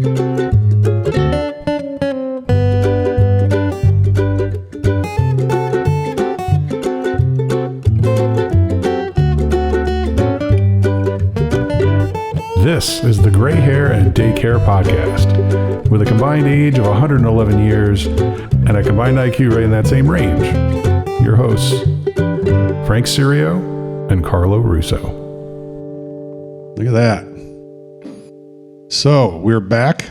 This is the Gray Hair and Daycare Podcast, with a combined age of 111 years and a combined IQ right in that same range. Your hosts, Frank Sirio and Carlo Russo. Look at that. So, we're back.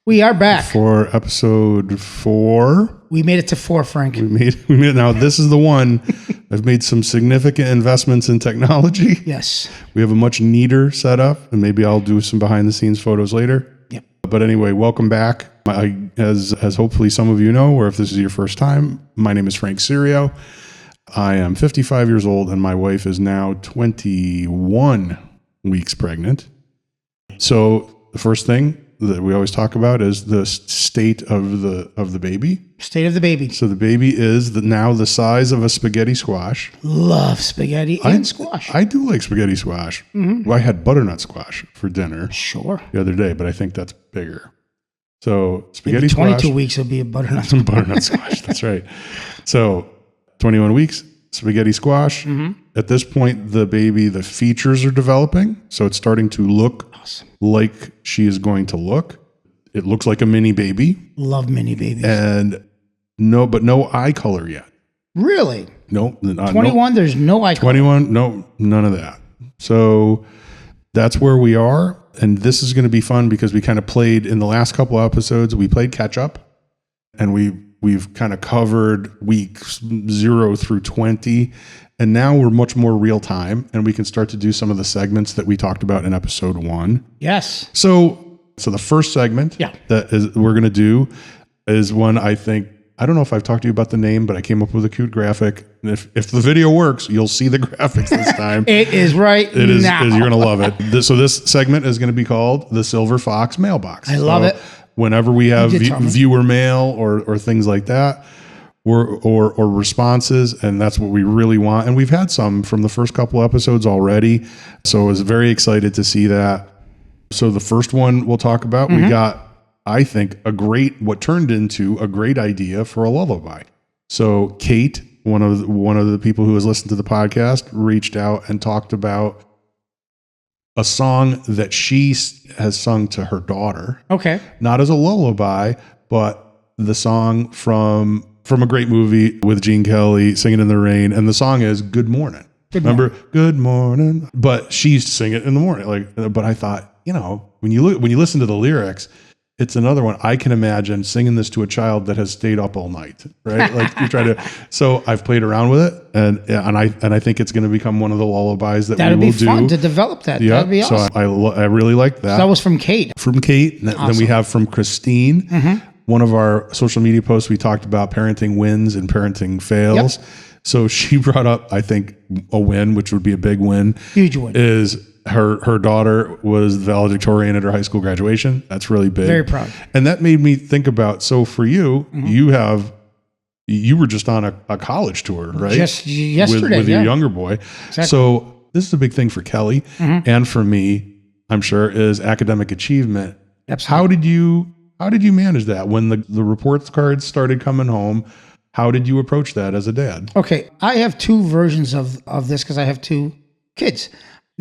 We are back. For episode 4. We made it to 4, Frank. We made it. Now, this is the one. I've made some significant investments in technology. Yes. We have a much neater setup, and maybe I'll do some behind-the-scenes photos later. Yep. But anyway, welcome back. As hopefully some of you know, or if this is your first time, my name is Frank Sirio. I am 55 years old, and my wife is now 21 weeks pregnant. So the first thing that we always talk about is the state of the baby. State of the baby. So the baby is now the size of a spaghetti squash. Love spaghetti and squash. I do like spaghetti squash. Mm-hmm. Well, I had butternut squash for dinner. Sure. The other day, but I think that's bigger. So spaghetti maybe 22 squash. weeks will be a butternut squash. Butternut squash. That's right. So 21 weeks, spaghetti squash. Mm-hmm. At this point, the features are developing. So it's starting to look like she is going to look. It looks like a mini baby. Love mini babies. And no eye color yet. Really? No. 21, there's no eye color. 21, no, none of that. So that's where we are. And this is going to be fun because we kind of played in the last couple episodes, we played catch up, and we've kind of covered weeks 0 through 20. And now we're much more real time, and we can start to do some of the segments that we talked about in episode 1. Yes. So the first segment that we're going to do is one I don't know if I've talked to you about the name, but I came up with a cute graphic. And if the video works, you'll see the graphics this time. It is right It is. now. You're going to love it. So this segment is going to be called the Silver Fox Mailbox. I love it. Whenever we have viewer mail or things like that, or responses, and that's what we really want. And we've had some from the first couple episodes already, so I was very excited to see that. So the first one we'll talk about, we got, I think, what turned into a great idea for a lullaby. So Kate, one of the people who has listened to the podcast, reached out and talked about a song that she has sung to her daughter. Okay. Not as a lullaby, but the song from a great movie with Gene Kelly, Singing in the Rain. And the song is Good Morning. Remember? Good morning. But she's singing it in the morning. But I thought, when you listen to the lyrics, it's another one. I can imagine singing this to a child that has stayed up all night, right? Like you try to. So I've played around with it, and I think it's going to become one of the lullabies that we will do. That'd be fun to develop that. Yeah, that'd be awesome. So I really like that. So that was from Kate. From Kate. Awesome. Then we have from Christine. Mm-hmm. One of our social media posts, we talked about parenting wins and parenting fails. Yep. So she brought up, I think, a win, which would be a big win. Huge win. Is her daughter was the valedictorian at her high school graduation. That's really big. Very proud. And that made me think about, so for you, you were just on a college tour, right? Just yesterday. With your younger boy. Exactly. So this is a big thing for Kelly and for me, I'm sure, is academic achievement. Absolutely. How did you manage that when the reports cards started coming home? How did you approach that as a dad? Okay, I have 2 versions of this because I have 2 kids.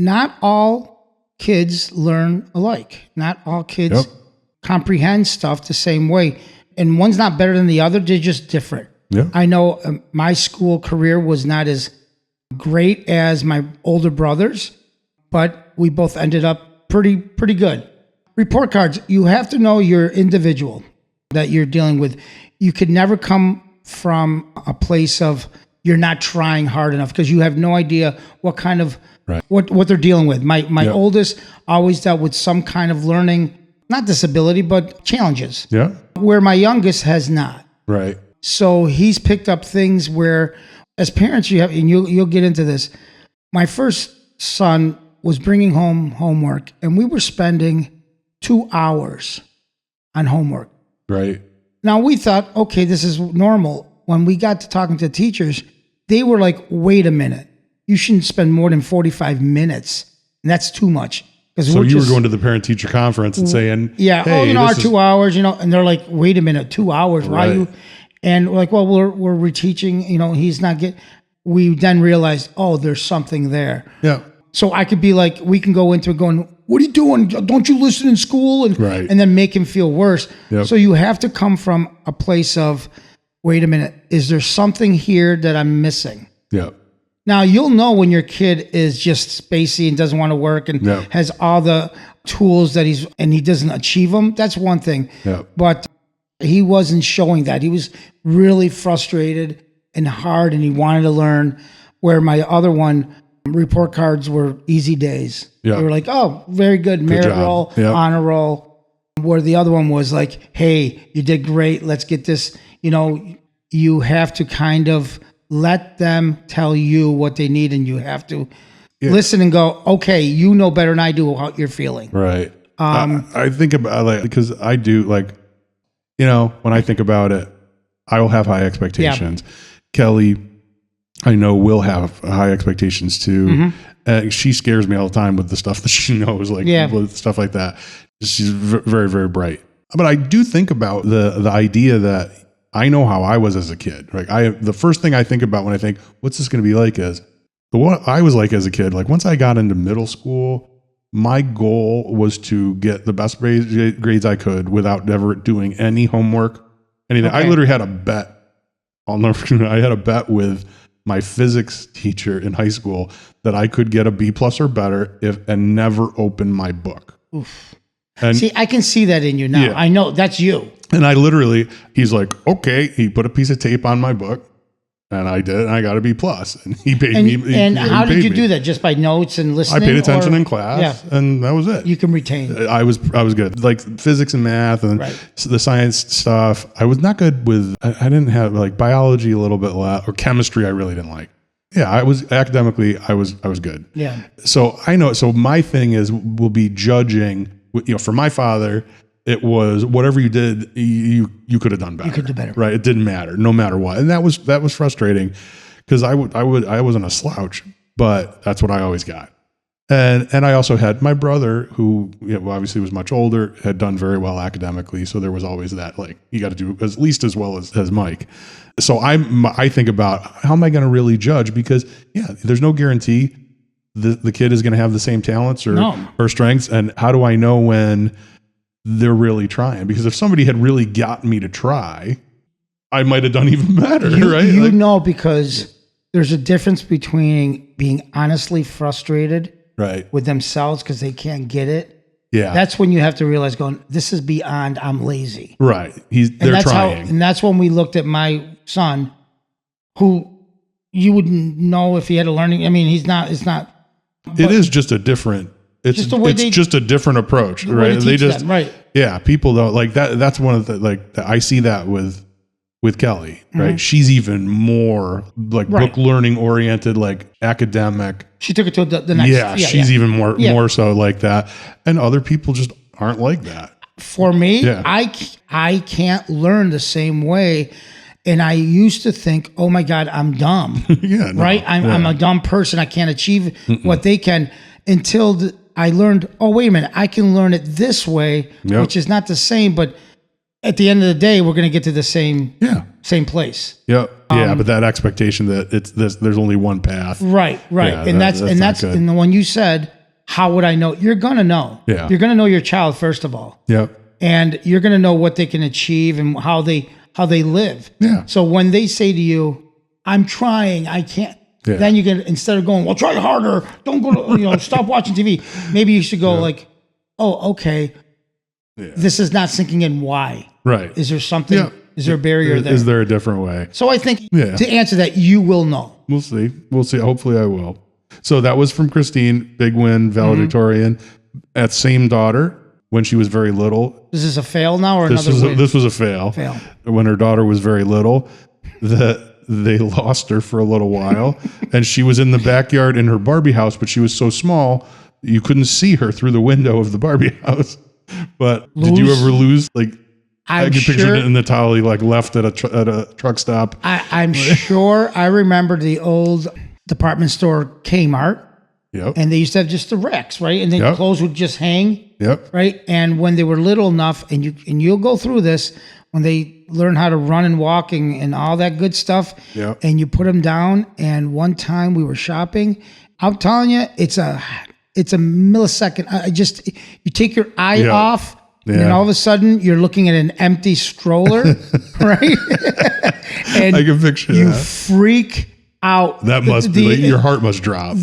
Not all kids learn alike. Not all kids comprehend stuff the same way. And one's not better than the other. They're just different. Yeah. I know my school career was not as great as my older brothers, but we both ended up pretty good. Report cards, you have to know your individual that you're dealing with. You could never come from a place of you're not trying hard enough because you have no idea what kind of what they're dealing with. My oldest always dealt with some kind of learning, not disability, but challenges. Yeah. Where my youngest has not. Right. So he's picked up things where, as parents, you have, and you'll get into this. My first son was bringing home homework, and we were spending 2 hours on homework. Right. Now we thought, okay, this is normal. When we got to talking to teachers, they were like, wait a minute. You shouldn't spend more than 45 minutes. And that's too much. So you were going to the parent-teacher conference and saying, yeah, hey, our 2 hours, and they're like, wait a minute, 2 hours, why you? And we're like, well, we're reteaching, he's not we then realized, oh, there's something there. Yeah. So I could be like, we can go into it going, what are you doing? Don't you listen in school? And then make him feel worse. Yep. So you have to come from a place of, wait a minute, is there something here that I'm missing? Yeah. Now, you'll know when your kid is just spacey and doesn't want to work and has all the tools that he doesn't achieve them. That's one thing. Yeah. But he wasn't showing that. He was really frustrated and hard, and he wanted to learn, where my other one, report cards were easy days. Yeah. They were like, oh, very good, merit roll, honor roll. Where the other one was like, hey, you did great. Let's get this. You have to kind of let them tell you what they need, and you have to listen and go, okay, you know better than I do how you're feeling. Right. I think about because I do when I think about it, I will have high expectations. Yeah. Kelly, I know, will have high expectations too. Mm-hmm. She scares me all the time with the stuff that she knows, with stuff like that. She's very, very bright. But I do think about the idea that I know how I was as a kid. The first thing I think about when I think, what's this going to be like, is what I was like as a kid. Once I got into middle school, my goal was to get the best grades I could without ever doing any homework, anything. Okay. I literally had a bet. I had a bet with my physics teacher in high school that I could get a B+ or better and never open my book. Oof. And see, I can see that in you now. Yeah. I know that's you. And he's like, okay. He put a piece of tape on my book, and I did, and I got a B+. And he paid me. And how did you do that? Just by notes and listening? I paid attention in class, and that was it. You can retain. I was good. Physics and math and the science stuff. I was not good with. I didn't have biology a little bit less, or chemistry. I really didn't like. Yeah, I was academically. I was good. Yeah. So I know. So my thing will be judging. For my father, it was whatever you did, you could have done better. You could do better, right? It didn't matter, no matter what, and that was frustrating, because I wasn't a slouch, but that's what I always got, and I also had my brother, who obviously was much older, had done very well academically, so there was always that you got to do at least as well as Mike. So I think about, how am I going to really judge, because there's no guarantee the kid is going to have the same talents or strengths. And how do I know when they're really trying? Because if somebody had really gotten me to try, I might have done even better, right? Because there's a difference between being honestly frustrated with themselves because they can't get it. Yeah. That's when you have to realize, this is beyond, I'm lazy. Right. They're trying. And that's when we looked at my son, who you wouldn't know if he had a learning. I mean, it's not. It is just a different. It's just a different approach, right? They just people don't like that. That's one of the I see that with Kelly, right? Mm-hmm. She's even more book learning oriented, academic. She took it to the next. Yeah, she's even more so like that, and other people just aren't like that. For me, I can't learn the same way. And I used to think, oh my God, I'm dumb. I'm a dumb person. I can't achieve what they can, until I learned, oh, wait a minute, I can learn it this way, which is not the same. But at the end of the day, we're going to get to the same place. Yeah. But that expectation that there's only one path. Right. Yeah, and that's and the one you said, how would I know? You're going to know. Yeah. You're going to know your child, first of all. Yep. And you're going to know what they can achieve and how they live. Yeah. So when they say to you, I'm trying, I can't, then you can, instead of going, well, try harder, don't go to, stop watching TV. Maybe you should go oh, okay. Yeah. This is not sinking in. Why? Right. Is there something, is there a barrier there? Is there a different way? So I think to answer that, you will know. We'll see. Hopefully I will. So that was from Christine, big win, valedictorian. That same daughter, when she was very little. Is this a fail now or another win? This was a fail. When her daughter was very little, they lost her for a little while, and she was in the backyard in her Barbie house, but she was so small you couldn't see her through the window of the Barbie house. But did you ever lose? I can picture Natalie left at a truck stop. I'm sure I remember the old department store Kmart. Yep. And they used to have just the racks, right? And then Yep. clothes would just hang. Yep. Right. And when they were little enough, and you'll go through this, when they learn how to run and walk and all that good stuff, Yep. and you put them down. And one time we were shopping, I'm telling you, it's a millisecond. You take your eye off, and then all of a sudden you're looking at an empty stroller, right? And I can picture you that. freak out. That must be like, your heart must drop.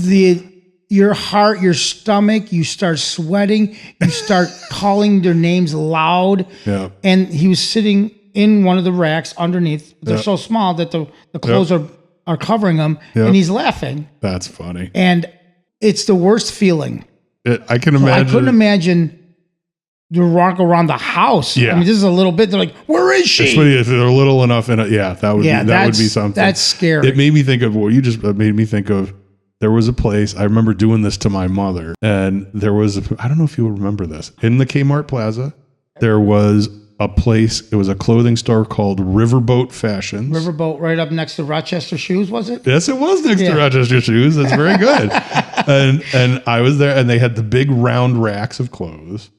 Your heart, your stomach, you start sweating, you start calling their names loud. Yeah. And he was sitting in one of the racks underneath. They're so small that the clothes are covering him, and he's laughing. That's funny. And it's the worst feeling. I can imagine. I couldn't imagine the walk around the house. Yeah. I mean, this is a little bit. They're like, "Where is she?" It's funny if they're little enough, and that would be something. That's scary. It made me think of you just made me think of. There was a place I remember doing this to my mother, and there was I don't know if you remember this in the Kmart Plaza. There was a place. It was a clothing store called Riverboat Fashions. Riverboat, right up next to Rochester Shoes, was it? Yes, it was next to Rochester Shoes. That's very good. and I was there, and they had the big round racks of clothes.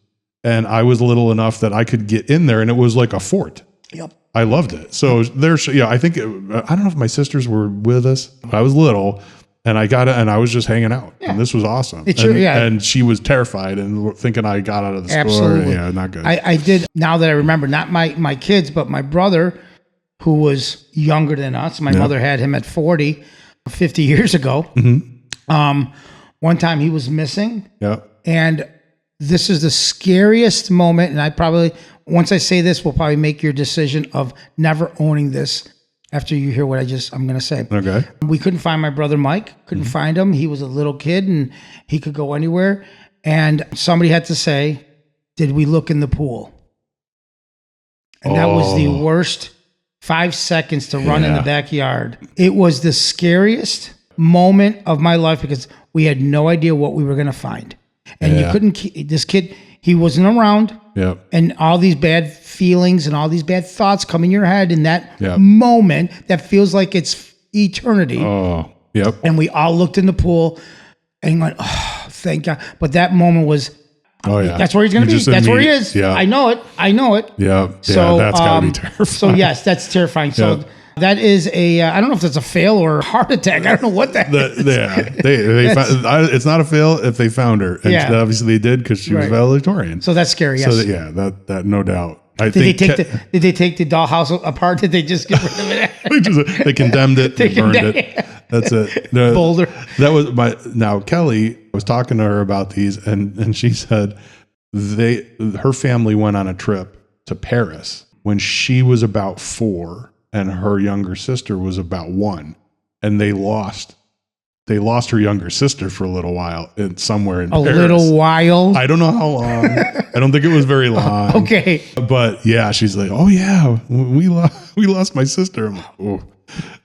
And I was little enough that I could get in there, and it was like a fort. Yep. I loved it. So there's, I think, I don't know if my sisters were with us. I was little, and I got it, and I was just hanging out. Yeah. And this was awesome. And she was terrified and thinking I got out of the store. Absolutely. Yeah, not good. I did, now that I remember, not my kids, but my brother, who was younger than us. My mother had him at 50 years ago. Mm-hmm. One time he was missing. Yeah. And this is the scariest moment. And once I say this, we'll probably make your decision of never owning this after you hear what I'm going to say. Okay. We couldn't find my brother Mike. Couldn't find him. He was a little kid and he could go anywhere. And somebody had to say, "Did we look in the pool?" And that was the worst 5 seconds to run in the backyard. It was the scariest moment of my life because we had no idea what we were going to find. And you couldn't, this kid, he wasn't around. Yep. And all these bad feelings and all these bad thoughts come in your head in that moment that feels like it's eternity. Oh, yep. And we all looked in the pool and went, "Oh, thank God." But that moment was, that's where he's going to be. That's where he is. Yeah. I know it. Yeah. So, that's got to be terrifying. So yes, that's terrifying. So that is I don't know if that's a fail or a heart attack. I don't know what that is. They found, it's not a fail if they found her. And obviously they did because she was valedictorian. So that's scary, yes. So that no doubt. Did they take the dollhouse apart? Did they just get rid of it? They condemned it. They burned it. That's it. Boulder. That was now Kelly was talking to her about these and she said her family went on a trip to Paris when she was about 4 and her younger sister was about 1, and they lost her younger sister for a little while somewhere in Paris. A little while? I don't know how long. I don't think it was very long. Okay. But yeah, she's like, "Oh yeah, we lost my sister." I'm like, "Oh."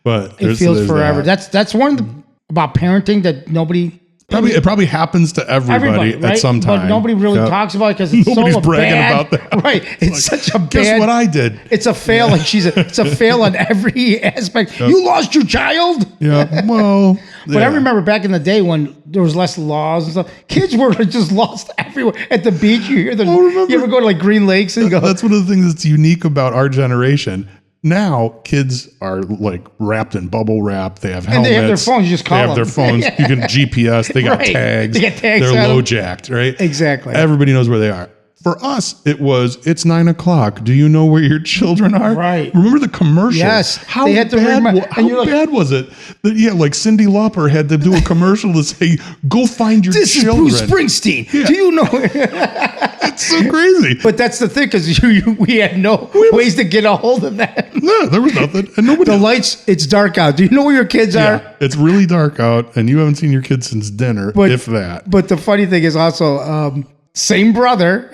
But it feels forever. That's one about parenting that nobody... It probably happens to everybody right? at some time. But nobody really talks about it because it's nobody's so bragging bad. about that. Right. It's like, such a bad... Guess what I did? It's a fail. Like it's a fail on every aspect. Yep. You lost your child? Yeah. Well... But I remember back in the day when there was less laws and stuff, kids were just lost everywhere. At the beach, you hear them. You ever go to like Green Lakes and go... That's one of the things that's unique about our generation. Now, kids are like wrapped in bubble wrap. They have helmets. And they have their phones. You just call them. They have their phones. You can GPS. They got tags. They got tags. They're low jacked, right? Exactly. Everybody knows where they are. For us, it's 9 o'clock. Do you know where your children are? Right. Remember the commercials? Yes. How bad was it? That, like Cyndi Lauper had to do a commercial to say, "Go find your children." This is Bruce Springsteen. Yeah. Do you know? It's so crazy. But that's the thing, because we had no ways to get a hold of that. No, there was nothing. And nobody. The lights, it's dark out. Do you know where your kids are? It's really dark out, and you haven't seen your kids since dinner, if that. But the funny thing is also, same brother.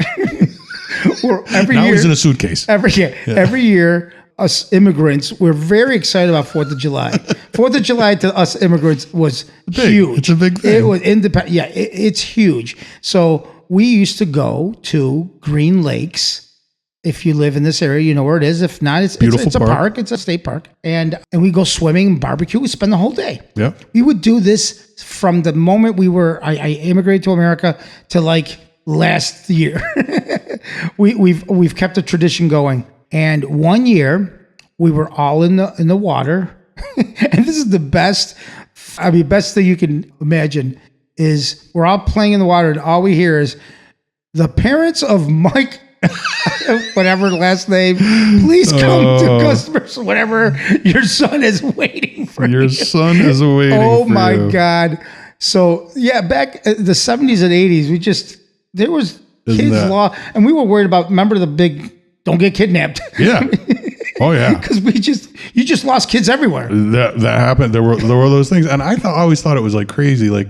Now he's in a suitcase. Every year, us immigrants, we're very excited about 4th of July. 4th of July to us immigrants was huge. It's a big thing. It was independent. Yeah, it's huge. So we used to go to Green Lakes If you live in this area, you know where it is. If not, it's a park. It's a state park. And we go swimming, barbecue. We spend the whole day. Yeah. We would do this from the moment I immigrated to America to like last year. We've kept a tradition going. And one year we were all in the water. And this is the best thing you can imagine is we're all playing in the water and all we hear is the parents of Mike, whatever last name, please come to customers, whatever. Your son is waiting for you. Your son is waiting Oh for my you. God. So yeah, back in the 70s and 80s, there was kids law, and we were worried about, remember the big, don't get kidnapped. Yeah. Oh yeah. Because you just lost kids everywhere. That happened. There were those things. And I always thought it was like crazy. Like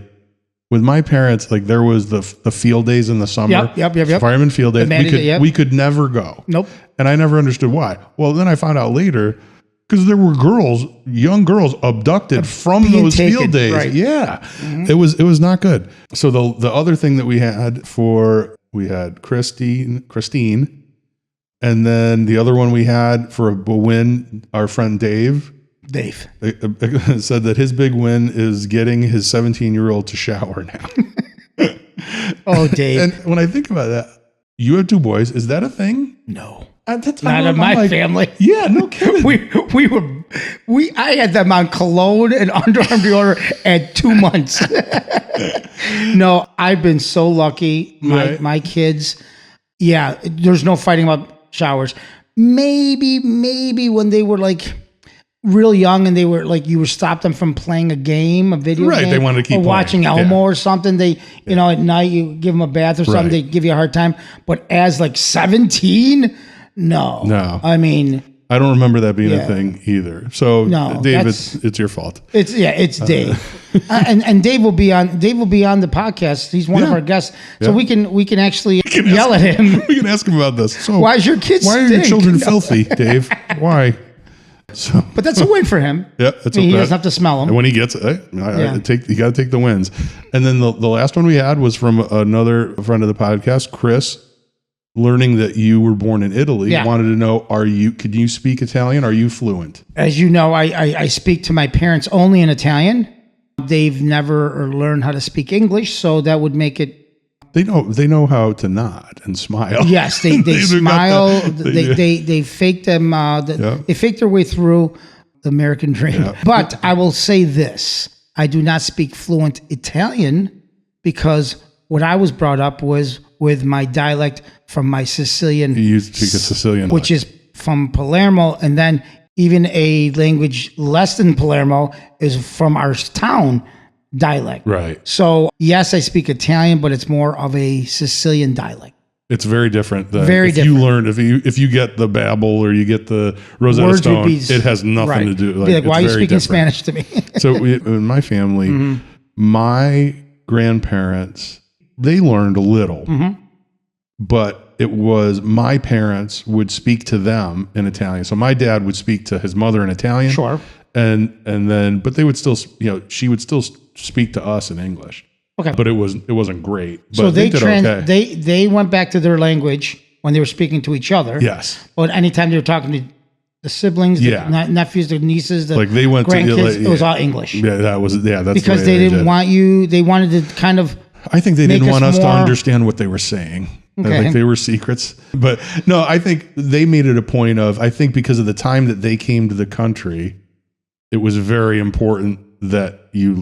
with my parents, like there was the field days in the summer. Yep. Fireman field days. We could never go. Nope. And I never understood why. Well, then I found out later, because there were young girls abducted from those field days. Right. Yeah. Mm-hmm. It was not good. So the other thing that we had Christine, and then the other one we had for a win, our friend Dave said that his big win is getting his 17-year-old to shower now. Oh, Dave. And when I think about that, you have 2 boys. Is that a thing? No. At the Not time, in my family. Yeah, no kidding. I had them on cologne and underarm deodorant at 2 months. No, I've been so lucky. My kids, yeah, there's no fighting about showers. Maybe when they were like real young and they were like, you would stop them from playing a game, a video game. Right, they wanted to keep or watching Elmo or something. They, at night you give them a bath or something, they give you a hard time. But as like 17, no. I mean, I don't remember that being a thing either. So no, Dave, it's your fault. It's Dave. And Dave will be on the podcast. He's one of our guests. So we can actually yell at him. We can ask him about this. So why is your kids Why are your children filthy, Dave? Why? So, but that's a win for him. Yeah, he doesn't have to smell them. And when he gets it, you got to take the wins. And then the last one we had was from another friend of the podcast, Chris, learning that you were born in Italy. Wanted to know, can you speak Italian? Are you fluent? As you know, I speak to my parents only in Italian. They've never learned how to speak English, so that would make it. They know how to nod and smile. Yes, they smile. They fake them. They fake their way through the American dream. Yeah. But I will say this: I do not speak fluent Italian because what I was brought up was with my dialect from my Sicilian. You speak a Sicilian, which is from Palermo, and then even a language less than Palermo is from our town dialect. Right. So yes, I speak Italian, but it's more of a Sicilian dialect. It's very different than if you get the Babel or you get the Rosetta Words Stone, it has nothing to do. Like why are you speaking Spanish to me? So in my family, my grandparents, they learned a little, but it was my parents would speak to them in Italian. So my dad would speak to his mother in Italian. Sure. And then, but they would still, she would still speak to us in English. Okay. But it wasn't great. But so they went back to their language when they were speaking to each other. Yes. But anytime they were talking to the siblings, the nephews, the nieces, the they went grandkids, it was all English. Yeah, that's because they didn't want you. They wanted to kind of. I think they didn't want us to understand what they were saying. Okay. Like they were secrets. But no, I think they made it a point of, I think because of the time that they came to the country, it was very important that you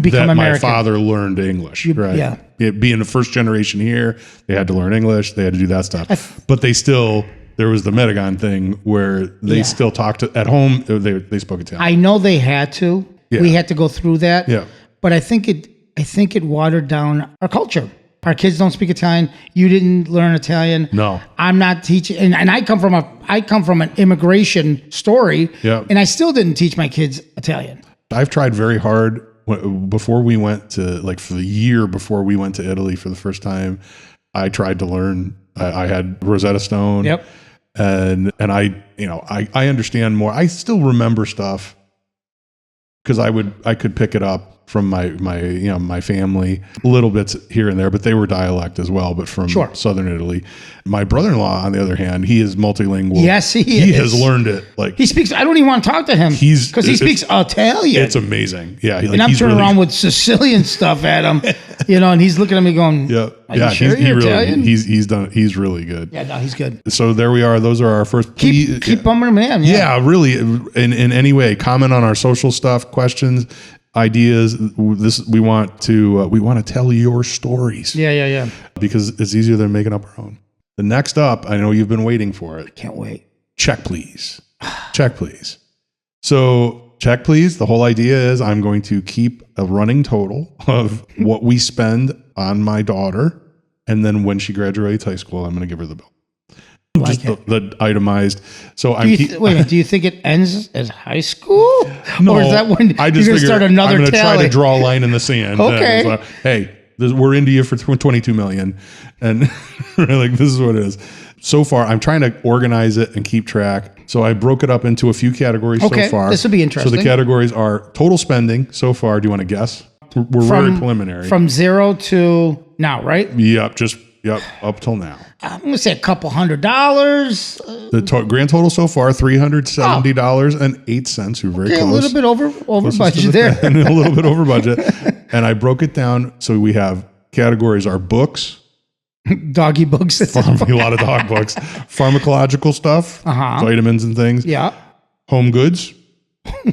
become American. My father learned English, right? Yeah. Being the first generation here, they had to learn English. They had to do that stuff. But there was the Metagon thing where they still talked at home. They spoke Italian. I know they had to. Yeah. We had to go through that. Yeah. But I think it watered down our culture. Our kids don't speak Italian. You didn't learn Italian. No, I'm not teaching. And I come from an immigration story. Yeah. And I still didn't teach my kids Italian. I've tried very hard before we went to, like, for the year before we went to Italy for the first time. I tried to learn. I had Rosetta Stone. Yep. And I understand more. I still remember stuff because I could pick it up from my family, little bits here and there, but they were dialect as well, but from Southern Italy. My brother-in-law, on the other hand, he is multilingual. Yes, he has learned it. Like he speaks. I don't even want to talk to him because he speaks Italian. It's amazing. Yeah, and I'm turning around with Sicilian stuff at him, and he's looking at me going, Italian? He's done it. He's really good. Yeah, no, he's good. So there we are. Those are our first. Keep bumming him in. Yeah, really. In any way, comment on our social stuff, questions, ideas. We want to tell your stories. Yeah. Because it's easier than making up our own. The next up, I know you've been waiting for it. Can't wait. Check, please. Check, please. So check, please. The whole idea is I'm going to keep a running total of what we spend on my daughter. And then when she graduates high school, I'm going to give her the bill. Just the itemized. So wait a minute, do you think it ends at high school? No, or is that when I just you're going to start another I'm going to tally? try to draw a line in the sand. Okay. Like, hey, we're into you for $22 million. And like, this is what it is. So far, I'm trying to organize it and keep track. So I broke it up into a few categories so far. This will be interesting. So the categories are total spending so far. Do you want to guess? We're very preliminary. From 0 to now, right? Yep, up till now. I'm going to say a couple $100. The grand total so far, $370.08. You're very close. A little bit over budget there. A little bit over budget. And I broke it down. So we have categories are books. Doggy books. A lot of dog books. Pharmacological stuff. Vitamins and things. Yeah. Home goods.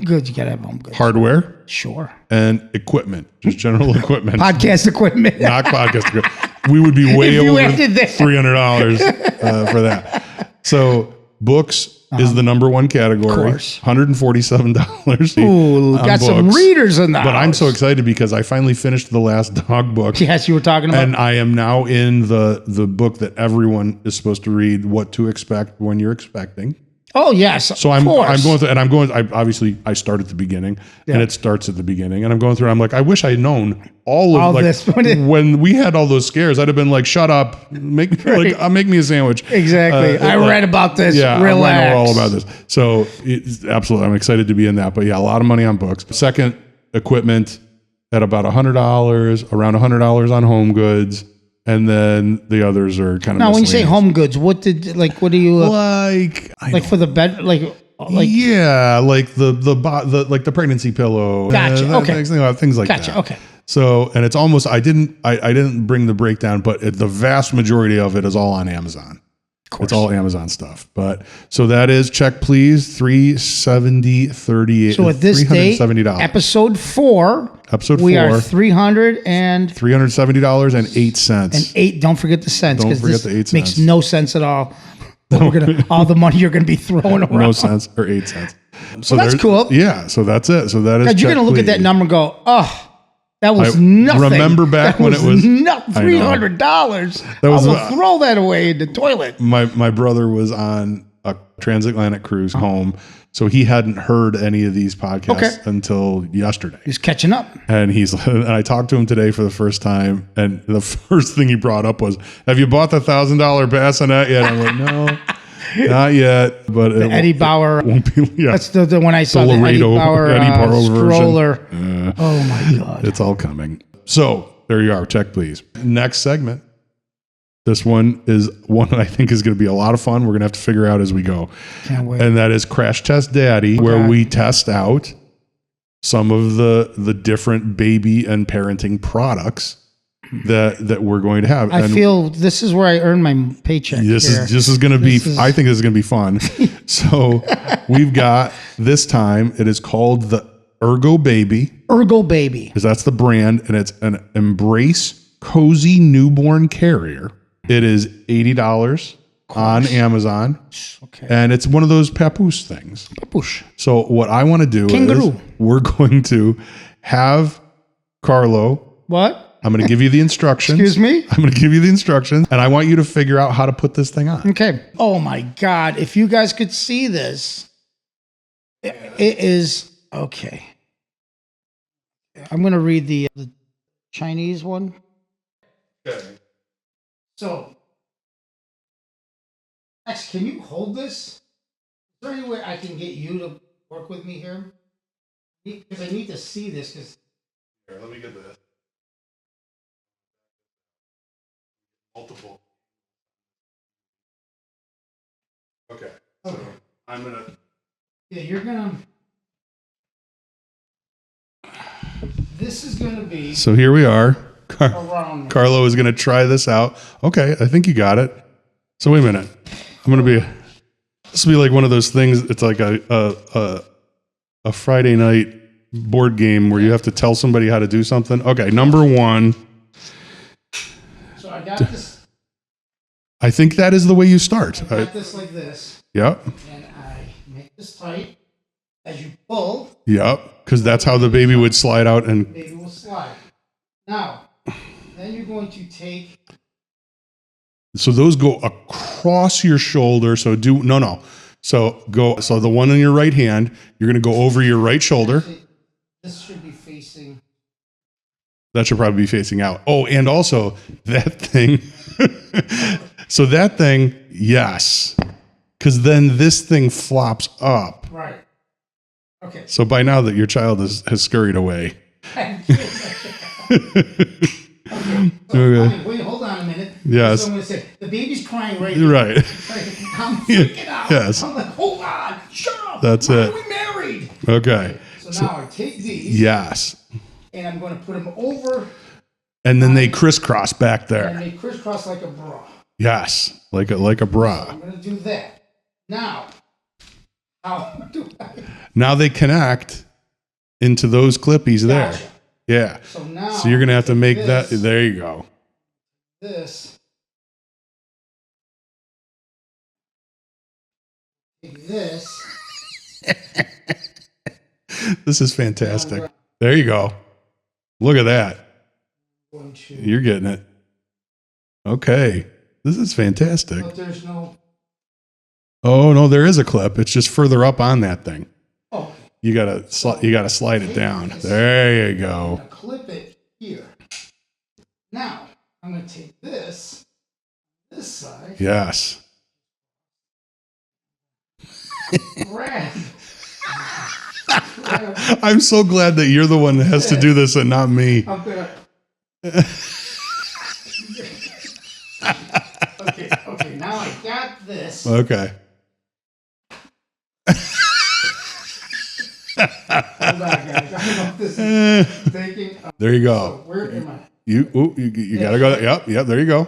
Good, you gotta have home goods. Hardware. Sure. And equipment. Just general equipment. Podcast equipment. Not podcast equipment. We would be way over $300 for that. So books is the number one category. Of course. $147. Ooh, got books. Some readers in that. But I'm so excited because I finally finished the last dog book. Yes, you were talking about. And I am now in the book that everyone is supposed to read, What to Expect When You're Expecting. Oh yes. So I'm going through, and I start at the beginning, and it starts at the beginning, and I'm going through. I'm like, I wish I had known all of this when we had all those scares. I'd have been like, shut up, make me a sandwich. Exactly. I read about this. Yeah, relax. I know all about this. So it's absolutely, I'm excited to be in that. But yeah, a lot of money on books. Second, equipment at about $100, around $100 on home goods. And then the others are kind of now. When you say home goods, what do you like for the bed? Like the pregnancy pillow. Gotcha. Okay. Things like that. Gotcha. Okay. So, and it's almost I didn't bring the breakdown, but the vast majority of it is all on Amazon. It's all Amazon stuff. But so that is check please $370.38. So at this date, episode 4. We are $370.08. Don't forget the cents. Don't forget the 8 cents. Makes no sense at all. All the money you're going to be throwing around. No sense or 8 cents. So that's cool. Yeah. So that's it. So that is. You're going to look at that number and go, oh. That was nothing. Remember back when it was $300. I will throw that away in the toilet. My brother was on a transatlantic cruise home, so he hadn't heard any of these podcasts until yesterday. He's catching up, and I talked to him today for the first time, and the first thing he brought up was, "Have you bought the $1,000 bassinet yet?" I'm like, "No." Not yet, but the Eddie Bauer won't be. Yeah, that's the one I saw. The Eddie Bauer stroller. Oh my God! It's all coming. So there you are. Check, please. Next segment. This one is one that I think is going to be a lot of fun. We're going to have to figure out as we go. Can't wait. And that is Crash Test Daddy, where we test out some of the different baby and parenting products that we're going to have. I feel this is where I earn my paycheck. This is going to be. I think this is going to be fun. So we've got this time. It is called the Ergo Baby. Ergo Baby, because that's the brand, and it's an Embrace Cozy Newborn Carrier. It is $80 on Amazon. Okay, and it's one of those Papoose things. Papoose. So what I want to do is we're going to have Carlo. What? I'm going to give you the instructions. Excuse me? I'm going to give you the instructions, and I want you to figure out how to put this thing on. Okay. Oh, my God. If you guys could see this, it is... Okay. I'm going to read the Chinese one. Okay. So, X, can you hold this? Is there any way I can get you to work with me here? Because I need to see this, because Here, let me get this. Multiple. Okay. So I'm gonna. Yeah, you're gonna. This is gonna be. So here we are. Around. Carlo is gonna try this out. Okay, I think you got it. So wait a minute. I'm gonna be. This will be like one of those things. It's like a Friday night board game where you have to tell somebody how to do something. Okay, number one. So I got this. I think that is the way you start. I got this like this. Yep. And I make this tight. As you pull. Yep. Because that's how the baby would slide out and. The baby will slide. Now, then you're going to take. So those go across your shoulder. So no. So the one in your right hand, you're going to go over your right shoulder. This should be facing. That should probably be facing out. Oh, and also that thing. So that thing, yes. Because then this thing flops up. Right. Okay. So by now that your child has scurried away. Okay. So, wait, hold on a minute. Yes. So I'm going to say, the baby's crying right now. Right. I'm freaking out. Yes. I'm like, hold on. Shut up. That's Why it. are we married? Okay. So now I take these. Yes. And I'm going to put them over. And then they crisscross back there. And they crisscross like a bra. Yes. Like a bra. So I'm going to do that. Now, how do I? Now they connect into those clippies there. Gotcha. Yeah. So now. So you're going to have to make this, that. There you go. This. Take this. This is fantastic. There you go. Look at that. You're getting it. Okay. This is fantastic. But there's no. Oh no, there is a clip. It's just further up on that thing. Oh. You gotta slide it down. There you go. I'm gonna clip it here. Now I'm gonna take this side. Yes. Grab. I'm so glad that you're the one that has to do this and not me. I'm gonna. Okay. Now I got this. Okay. Hold on, guys. I don't know if this is taking. There you go. So where am I? You gotta go. Yep. There you go.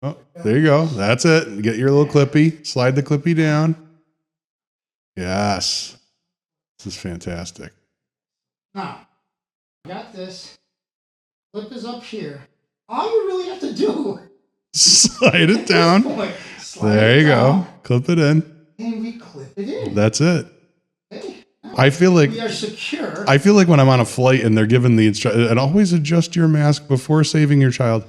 Oh, there you go. That's it. Get your little clippy. Slide the clippy down. Yes. This is fantastic. Now, I got this. Clip is up here. All you really have to do. Slide it down. There you go. Clip it in. And we clip it in. That's it. Okay. I feel like we are secure. I feel like when I'm on a flight and they're given the instruction, and always adjust your mask before saving your child.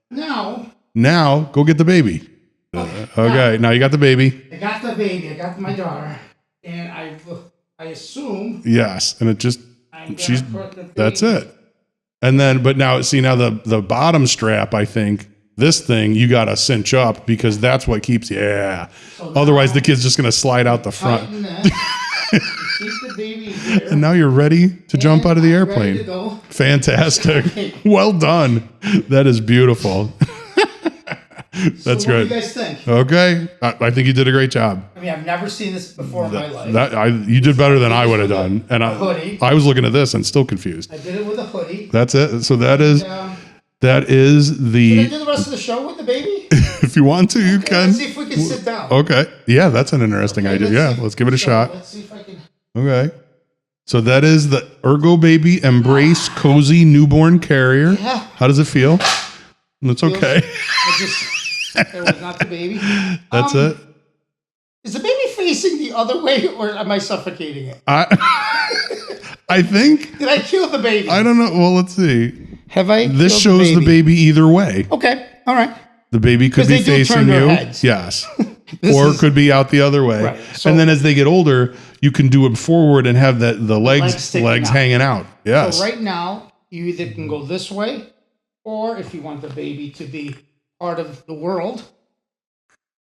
Now, go get the baby. Okay. Now you got the baby. I got the baby. I got my daughter, and I assume. Yes, and it just that's it. And then, but now the bottom strap, I think. This thing you got to cinch up because that's what keeps you. Yeah. So otherwise, the kid's just going to slide out the front. Keep the baby here. And now you're ready to jump out of the airplane. Fantastic. Well done. That is beautiful. That's so great. What do you guys think? Okay. I think you did a great job. I mean, I've never seen this before in my life. You did better than I would have done. And I was looking at this and still confused. I did it with a hoodie. That's it. So that is the. Should I do the rest of the show with the baby? If you want to, you can. Let's see if we can sit down. Okay. Yeah, that's an interesting idea. Yeah, let's give it a shot. Let's see if I can. Okay. So that is the Ergo Baby Embrace Cozy Newborn Carrier. Yeah. How does it feel? It's okay. It was not the baby. That's it. Is the baby facing the other way, or am I suffocating it? I think. Did I kill the baby? I don't know. Well, let's see. Have I? This shows the baby either way. Okay. All right. The baby could be facing you. Yes. Or could be out the other way. Right. So, and then as they get older, you can do them forward and have the legs hanging out. Yes. So right now, you either can go this way, or if you want the baby to be part of the world.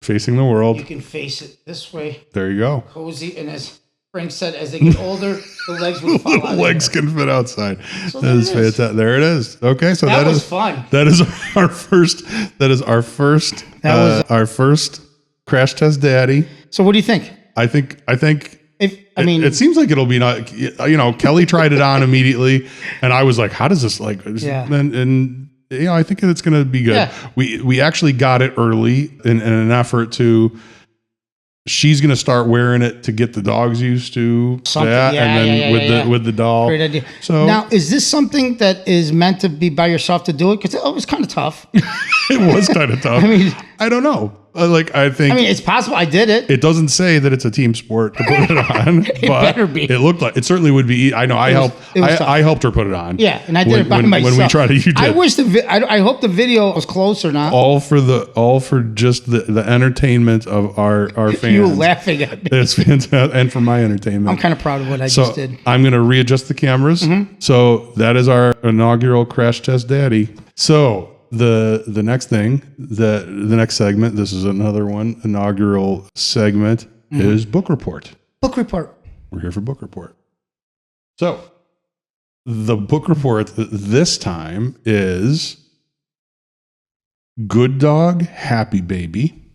Facing the world. You can face it this way. There you go. Cozy. And as Frank said as they get older, the legs would fall out. The legs can fit outside. So that is fantastic. There it is. Okay, so that was is fun. That is our first. That is our first. Our first crash test daddy. So what do you think? I think. It seems like it'll be not. Kelly tried it on immediately, and I was like, "How does this like?" Yeah. And I think it's going to be good. Yeah. We actually got it early in an effort to. She's going to start wearing it to get the dogs used to that, and then with the doll. Great idea. So now, is this something that is meant to be by yourself to do it? Because it was kind of tough. It was kind of tough. I don't know. I think. It's possible. I did it. It doesn't say that it's a team sport to put it on, but better be. It looked like it certainly would be. I know. I helped her put it on. Yeah, and I did it by myself. When we tried it, you did. I wish I hope the video was close or not. All for just the entertainment of our fans. You laughing at me. It's fantastic, and for my entertainment. I'm kind of proud of what I just did. I'm going to readjust the cameras. Mm-hmm. So that is our inaugural crash test daddy. So. The next thing, the next segment, this is another one, inaugural segment, is book report. Book report. We're here for book report. So the book report this time is Good Dog, Happy Baby,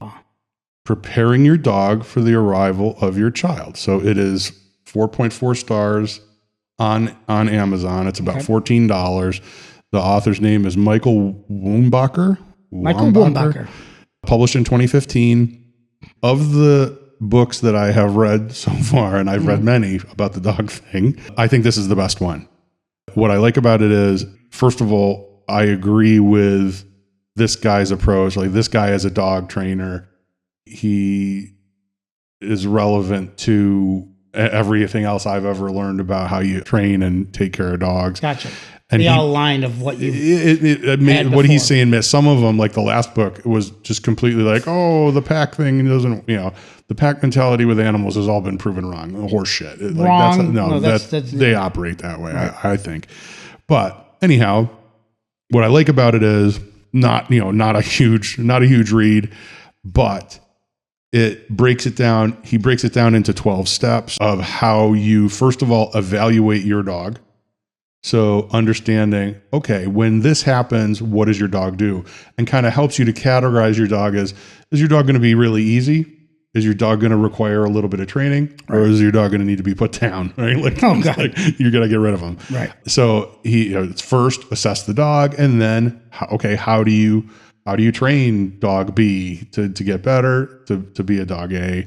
Preparing Your Dog for the Arrival of Your Child. So it is 4.4 stars on Amazon. It's about $14. The author's name is Michael Wombacher. Published in 2015. Of the books that I have read so far, and I've read many about the dog thing, I think this is the best one. What I like about it is, first of all, I agree with this guy's approach. Like, this guy as a dog trainer, he is relevant to everything else I've ever learned about how you train and take care of dogs. Gotcha. And the outline of what you what he's saying, some of them, like the last book, was just completely like, oh, the pack thing doesn't, the pack mentality with animals has all been proven wrong. Horse shit. Wrong. They operate that way, right. I think. But anyhow, what I like about it is not a huge read, but it breaks it down. He breaks it down into 12 steps of how you, first of all, evaluate your dog. So understanding, okay, when this happens, what does your dog do? And kind of helps you to categorize your dog as, is your dog going to be really easy? Is your dog going to require a little bit of training? Right. Or is your dog going to need to be put down? Right? Like you're going to get rid of them. Right. So it's first assess the dog, and then, okay, how do you train dog B to get better, to be a dog A?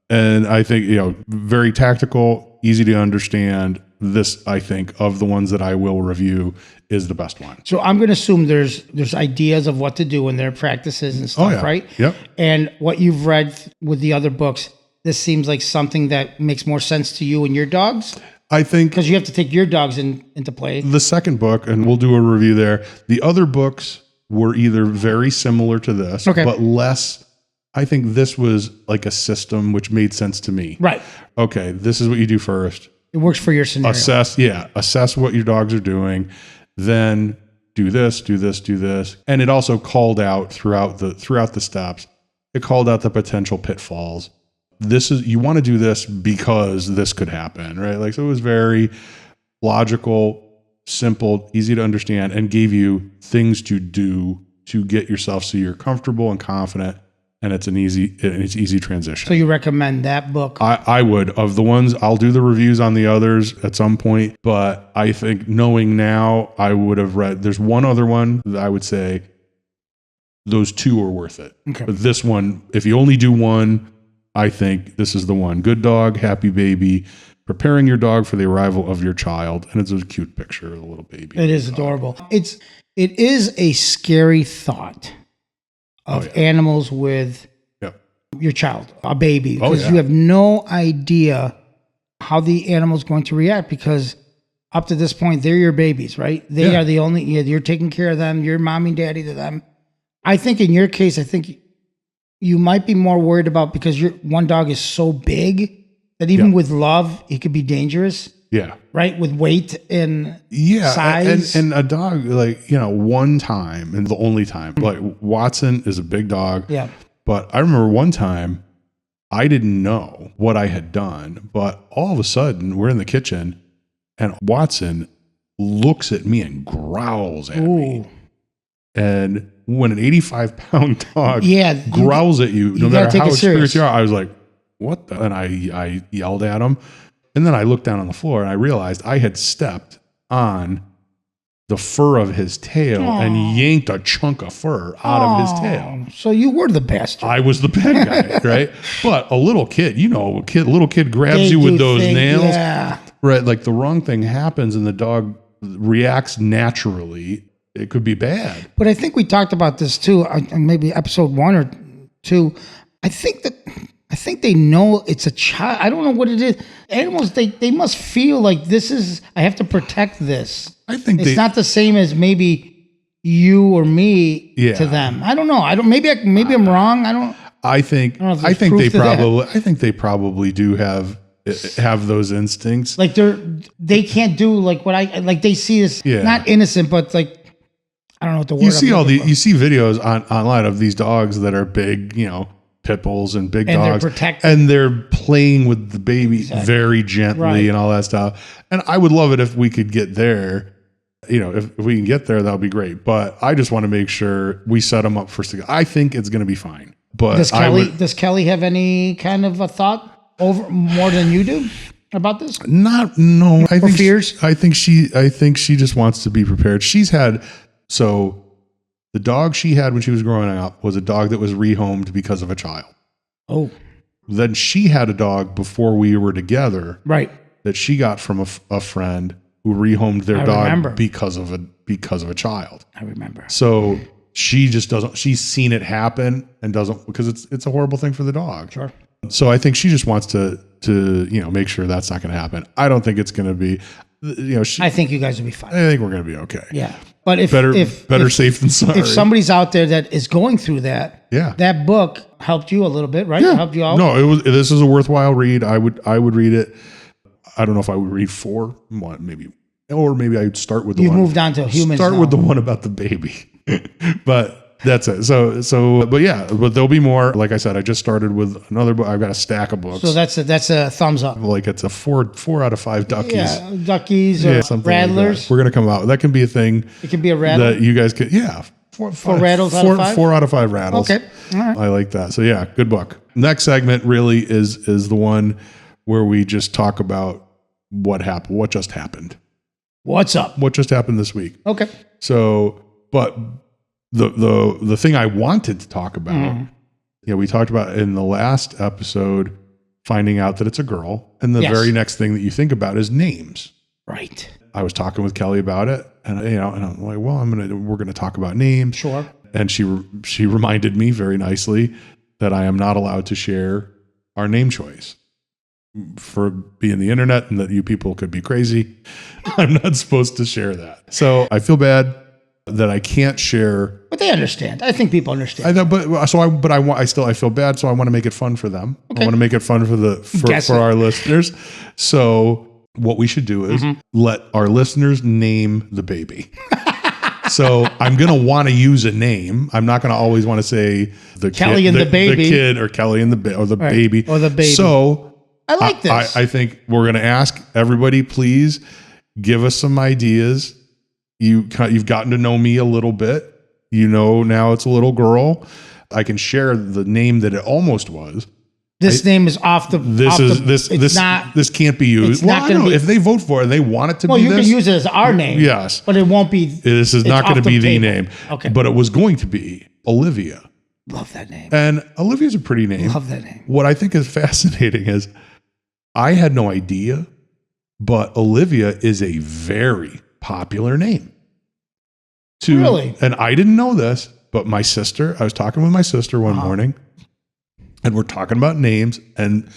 And I think, very tactical, easy to understand. This, I think, of the ones that I will review, is the best one. So I'm going to assume there's ideas of what to do in their practices and stuff, right? Yep. And what you've read with the other books, this seems like something that makes more sense to you and your dogs? I think... Because you have to take your dogs into play. The second book, and we'll do a review there. The other books were either very similar to this, but less... I think this was like a system which made sense to me. Right. Okay, this is what you do first. It works for your scenario. Assess what your dogs are doing, then do this. And it also called out throughout the steps, it called out the potential pitfalls. You want to do this because this could happen, right? Like, so it was very logical, simple, easy to understand, and gave you things to do to get yourself so you're comfortable and confident. And it's easy transition. So you recommend that book? I would. Of the ones, I'll do the reviews on the others at some point. But I think knowing now, I would have read. There's one other one that I would say those two are worth it. Okay. But this one, if you only do one, I think this is the one. Good Dog, Happy Baby, Preparing Your Dog for the Arrival of Your Child. And it's a cute picture of a little baby. It is adorable. It is a scary thought of animals with your child, a baby, because you have no idea how the animal's going to react, because up to this point, they're your babies, right? They are the only, you're taking care of them, you're mommy and daddy to them. I think in your case, I think you might be more worried about, because your one dog is so big that even with love, it could be dangerous. Yeah. Right? With weight and size. And a dog, like, one time, and the only time, like Watson is a big dog. Yeah. But I remember one time I didn't know what I had done, but all of a sudden we're in the kitchen and Watson looks at me and growls at me. And when an 85-pound dog growls at you, no matter how experienced you are, I was like, what the? And I yelled at him. And then I looked down on the floor and I realized I had stepped on the fur of his tail and yanked a chunk of fur out of his tail. So you were the bastard. I was the bad guy, right? But a little kid, little kid grabs you with those nails, right? Like the wrong thing happens and the dog reacts naturally. It could be bad. But I think we talked about this too, maybe episode 1 or 2. I think they know it's a child. I don't know what it is. Animals, they must feel like I have to protect this. I think it's not the same as maybe you or me to them. I don't know. Maybe I'm wrong. I think they probably do have those instincts. Like they can't do like what they see as not innocent, but like, I don't know what the word. You see videos online of these dogs that are big, pit bulls and big dogs, and they're playing with the baby very gently and all that stuff. And I would love it if we could get there. If we can get there, that'll be great. But I just want to make sure we set them up for success. I think it's going to be fine. But does Kelly have any kind of a thought over more than you do about this? No. I think fears. I think she just wants to be prepared. The dog she had when she was growing up was a dog that was rehomed because of a child. Oh. Then she had a dog before we were together. Right. That she got from a friend who rehomed their dog because of a child. I remember. So she just doesn't, she's seen it happen and doesn't, because it's a horrible thing for the dog. Sure. So I think she just wants to make sure that's not going to happen. I don't think it's going to be, I think you guys will be fine. I think we're going to be okay. Yeah. But better safe than sorry. If somebody's out there that is going through that, that book helped you a little bit, right? Yeah. Helped you out. No, this is a worthwhile read. I would read it. I don't know if I would read 4, maybe I'd start with the one. You moved on to humans. Start with the one about the baby, but that's it. But there'll be more. Like I said, I just started with another book. I've got a stack of books. So that's a thumbs up. Like it's a 4 out of 5 duckies. Yeah, duckies or rattlers. Like we're gonna come out. That can be a thing. It can be a rattle that you guys could. Yeah. 4 rattles out of 5? 4 out of 5 rattles. Okay. All right. I like that. So yeah, good book. Next segment really is the one where we just talk about what happened, what just happened. What's up? What just happened this week. Okay. So, but the thing I wanted to talk about, we talked about in the last episode, finding out that it's a girl. And the very next thing that you think about is names. Right. I was talking with Kelly about it, and and I'm like, well, we're going to talk about names. Sure. And she reminded me very nicely that I am not allowed to share our name choice for being the internet, and that you people could be crazy. I'm not supposed to share that. So I feel bad that I can't share. But they understand. I think people understand. I know, I feel bad. So I want to make it fun for them. Okay. I want to make it fun for our listeners. So what we should do is let our listeners name the baby. So I'm going to want to use a name. I'm not going to always want to say the Kelly and the baby, the kid, or Kelly and the baby, or the baby. So I like this. I think we're going to ask everybody, please give us some ideas. You've gotten to know me a little bit. Now it's a little girl. I can share the name that it almost was. This name is off the. This can't be used. If they vote for it and they want it to be this. Well, you can use it as our name. Yes. But it won't be. This is not going to be the name. Okay. But it was going to be Olivia. Love that name. And Olivia's a pretty name. Love that name. What I think is fascinating is I had no idea, but Olivia is a very popular name. Really? And I didn't know this, but I was talking with my sister one morning, and we're talking about names, and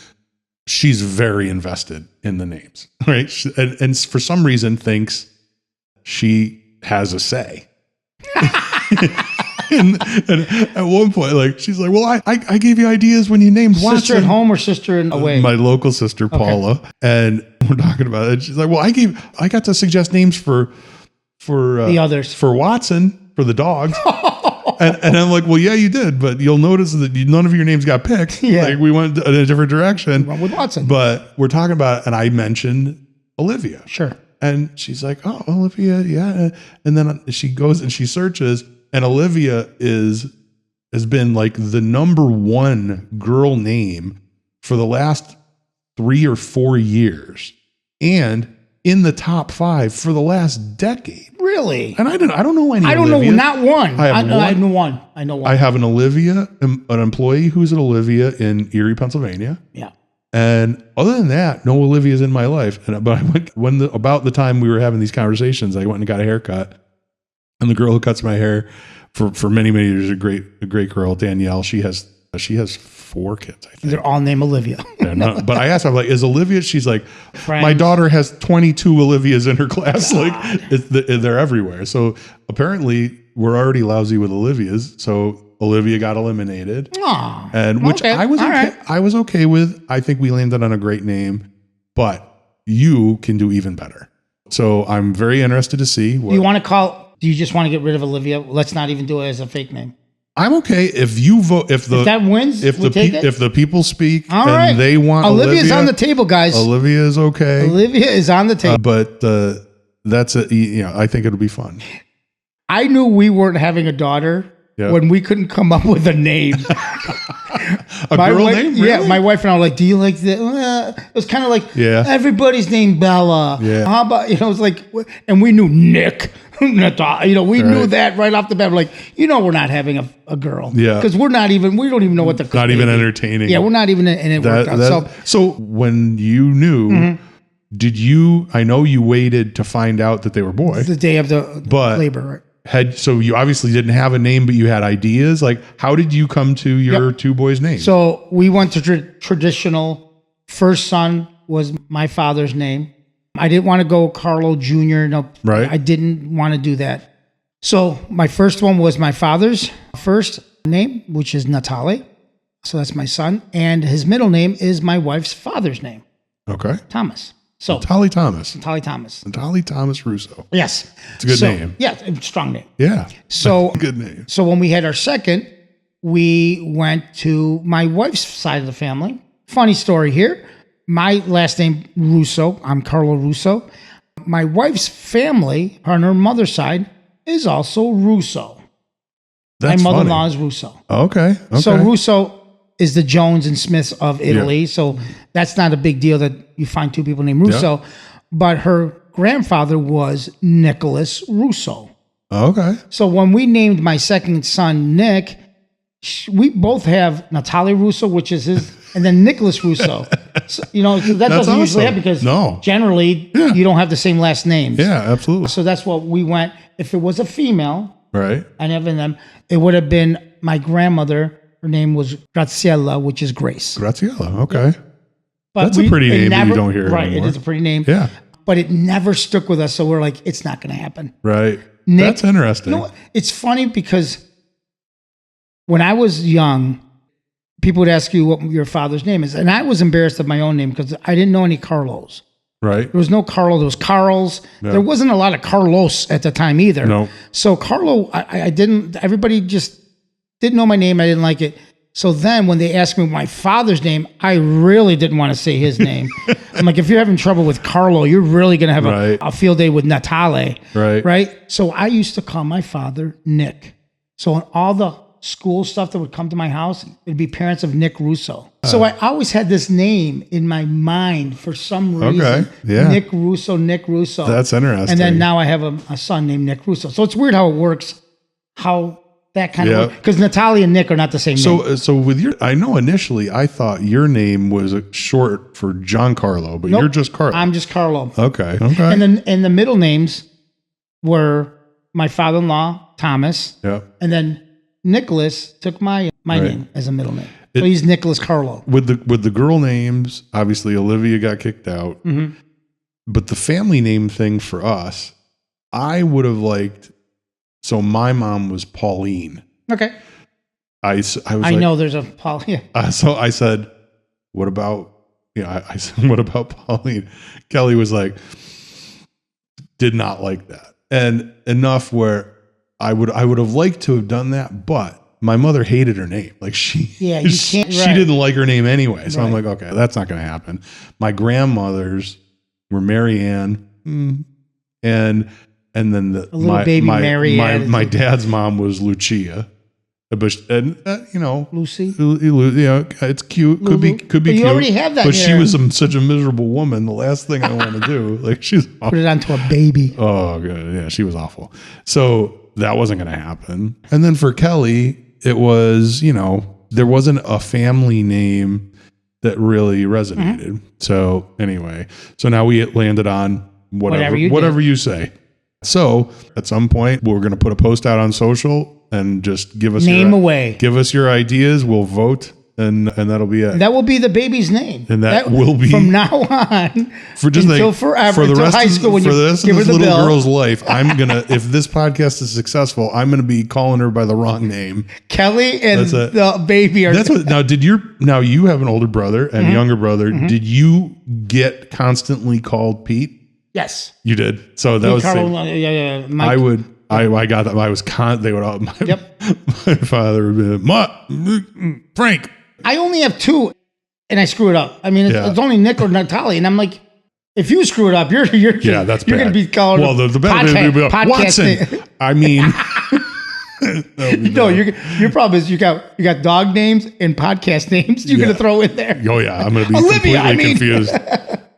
she's very invested in the names, right? And for some reason thinks she has a say. and at one point, she's like, well, I gave you ideas when you named Watson. Sister at home or sister away? My local sister, Paula. Okay. And we're talking about it. And she's like, well, I got to suggest names for the others, for Watson, for the dogs. And I'm like, well, yeah, you did, but you'll notice that none of your names got picked. Yeah. Like we went in a different direction. Went with Watson. But we're talking about it, and I mentioned Olivia. Sure. And she's like, oh, Olivia, yeah. And then she goes and she searches, and Olivia has been like the number one girl name for the last 3 or 4 years, and in the top 5 for the last decade. Really? And I don't know any. I don't Olivia. know, not one. I know one. I know one. I have an Olivia, an employee who's an Olivia in Erie, Pennsylvania. Yeah. And other than that, no Olivias in my life. But I went about the time we were having these conversations, I went and got a haircut, and the girl who cuts my hair for many years, a great girl, Danielle. She has 4 kids, I think. They're all named Olivia. But I asked her, I'm like, is Olivia? She's like, Friends. my daughter has 22 Olivias in her class. God. Like they're everywhere. So apparently we're already lousy with Olivias. So Olivia got eliminated. Aww, and which okay. I was okay. Right. I was okay with. I think we landed on a great name, but you can do even better. So I'm very interested to see. Do you want to call? Do you just want to get rid of Olivia? Let's not even do it as a fake name. I'm okay if you vote. If that wins, if the people speak all right. And they want Olivia's on the table, guys. Olivia is okay. Olivia is on the table, but that's a I think it'll be fun. I knew we weren't having a daughter when we couldn't come up with a name. Girl name? Really? Yeah, my wife and I were like, do you like that? It was kind of like, everybody's named Bella. Yeah. How about, it was like, and we knew Nick. We knew that right off the bat. We're like, we're not having a girl. Yeah. Because we don't even know what the not even entertaining. Yeah, we're not even in it. So when you knew, did you, I know you waited to find out that they were boys. The day of the labor, right? So you obviously didn't have a name, but you had ideas. Like, how did you come to your 2 boys' names? So we went to traditional. First son was my father's name. I didn't want to go Carlo Jr. No, right. I didn't want to do that. So my first one was my father's first name, which is Natale. So that's my son. And his middle name is my wife's father's name. Okay. Thomas. So Natale Thomas. Natale Thomas Russo. Yes. It's a good name. Yeah, strong name. Yeah. So good name. So when we had our second, we went to my wife's side of the family. Funny story here. My last name Russo. I'm Carlo Russo. My wife's family, on her mother's side, is also Russo. That's my mother-in-law is Russo. Okay. So Russo is the Jones and Smiths of Italy. Yeah. So that's not a big deal that you find 2 people named Russo. Yeah. But her grandfather was Nicholas Russo. Okay. So when we named my second son Nick, we both have Natale Russo, which is his, and then Nicholas Russo. So, that doesn't usually happen because generally you don't have the same last names. Yeah, absolutely. So that's what we went. If it was a female, right, and having them, it would have been my grandmother. Her name was Graziella, which is Grace. Graziella, okay. Yeah. But that's a pretty name that you don't hear right, anymore. It is a pretty name. Yeah. But it never stuck with us, so we're like, it's not going to happen. Right. Nick, that's interesting. It's funny because when I was young, people would ask you what your father's name is. And I was embarrassed of my own name because I didn't know any Carlos. Right. There was no Carlo. There was Carls. No. There wasn't a lot of Carlos at the time either. No. So Carlo, I didn't, everybody just didn't know my name. I didn't like it. So then when they asked me my father's name, I really didn't want to say his name. I'm like, if you're having trouble with Carlo, you're really going to have a field day with Natale. Right. Right. So I used to call my father Nick. So in all the school stuff that would come to my house, it'd be parents of Nick Russo. So I always had this name in my mind for some reason. Okay. Yeah. Nick Russo. That's interesting. And then now I have a son named Nick Russo. So it's weird how it works, how that kind of, because Natalia and Nick are not the same name. So with I know initially I thought your name was short for Giancarlo, but you're just Carlo. I'm just Carlo. Okay. And then the middle names were my father-in-law, Thomas. Yeah. And then Nicholas took my name as a middle name. So he's Nicholas Carlo. With the girl names, obviously Olivia got kicked out. Mm-hmm. But the family name thing for us, I would have liked. So my mom was Pauline. Okay. I was I know there's a Paul. Yeah. So I said, what about, I said, what about Pauline? Kelly was like, did not like that. And enough where I would have liked to have done that, but my mother hated her name. Like she didn't like her name anyway. So I'm like, okay, that's not going to happen. My grandmothers were Mary Ann, and then my dad's mom was Lucia. And Lucy. It's cute. Could be cute. You already have that. But she was such a miserable woman. The last thing I want to do, like she's put it onto a baby. Oh, good. Yeah, she was awful. So that wasn't going to happen. And then for Kelly, it was there wasn't a family name that really resonated. So anyway, now we landed on whatever you say. So at some point, we're going to put a post out on social. And just give us give us your ideas. We'll vote, and that'll be it. That will be the baby's name, and that will be from now on for just until forever, for the until rest high school. For the rest of this little girl's life, I'm gonna. If this podcast is successful, I'm gonna be calling her by the wrong name. Kelly and the baby are. That's what. Now you have an older brother and a younger brother. Did you get constantly called Pete? Yes, you did. So that was Carlo, yeah. I would. I got that. I was they would all. My father would be Frank. I only have two, and I screw it up. I mean, it's only Nick or Natalie, and I'm like, if you screw it up, you're that's you're going to be called. Well, the better thing would be Watson. I mean, no, your problem is you got dog names and podcast names. You're going to throw in there. Oh yeah, I'm going to be completely confused.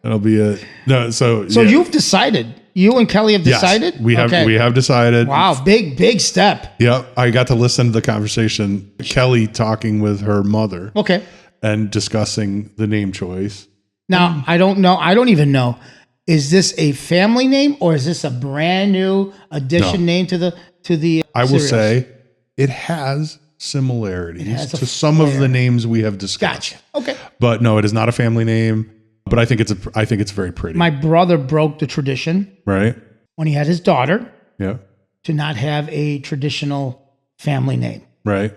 That'll be it. No, so you've decided. You and Kelly have decided? Yes, we have decided. Wow, big step. Yeah, I got to listen to the conversation. Kelly talking with her mother. Okay. And discussing the name choice. Now, I don't know. I don't even know. Is this a family name or is this a brand new addition name to the I will say it has similarities to some of the names we have discussed. Gotcha. Okay. But no, it is not a family name. But I think it's very pretty. My brother broke the tradition, right, when he had his daughter, to not have a traditional family name, right.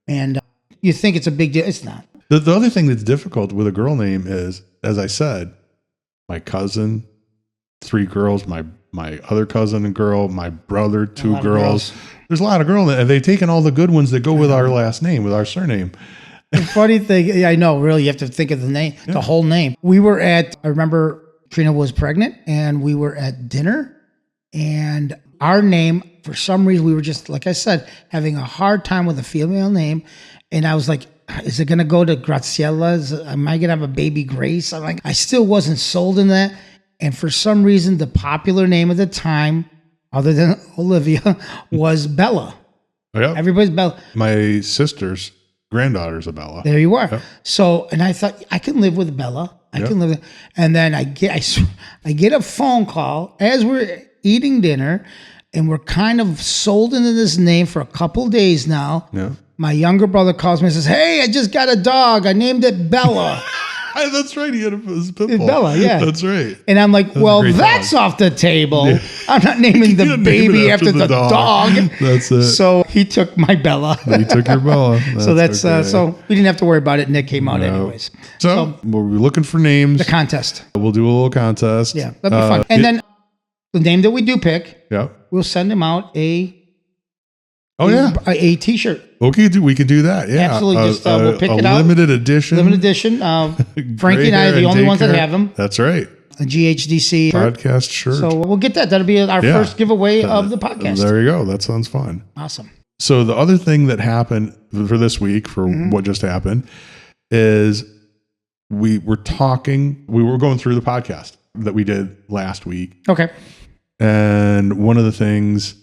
And you think it's a big deal? It's not. The other thing that's difficult with a girl name is, as I said, my cousin, 3 girls, my other cousin and girl, my brother, 2 girls. There's a lot of girls, and they've taken all the good ones that go with our last name, with our surname. The funny thing, I know, really, you have to think of the name, the whole name. I remember Trina was pregnant and we were at dinner and our name, for some reason, we were just, like I said, having a hard time with a female name. And I was like, is it going to go to Graciela? Am I going to have a baby Grace? I'm like, I still wasn't sold in that. And for some reason, the popular name at the time, other than Olivia, was Bella. Oh, yeah. Everybody's Bella. My sister's granddaughter Isabella. There you are. Yep. So, and I thought I can live with Bella. I can live with, and then I get a phone call as we're eating dinner, and we're kind of sold into this name for a couple of days now. Yeah. My younger brother calls me and says, "Hey, I just got a dog. I named it Bella." That's right. He had a pit bull. Bella, yeah. That's right. And I'm like, that's off the table. Yeah. I'm not naming the baby after the dog. That's it. So he took my Bella. He took your Bella. So we didn't have to worry about it. Nick came out anyways. So we're looking for names. The contest. We'll do a little contest. Yeah, that'd be fun. And then the name that we do pick, we'll send him out a T-shirt. Okay, we can do that. Yeah, absolutely. Just we'll pick it out. Limited edition. Frankie and I are the only ones that have them. That's right. A GHDC podcast shirt. So we'll get that. That'll be our first giveaway of the podcast. There you go. That sounds fun. Awesome. So the other thing that happened for this week, for what just happened, is we were going through the podcast that we did last week. Okay. And one of the things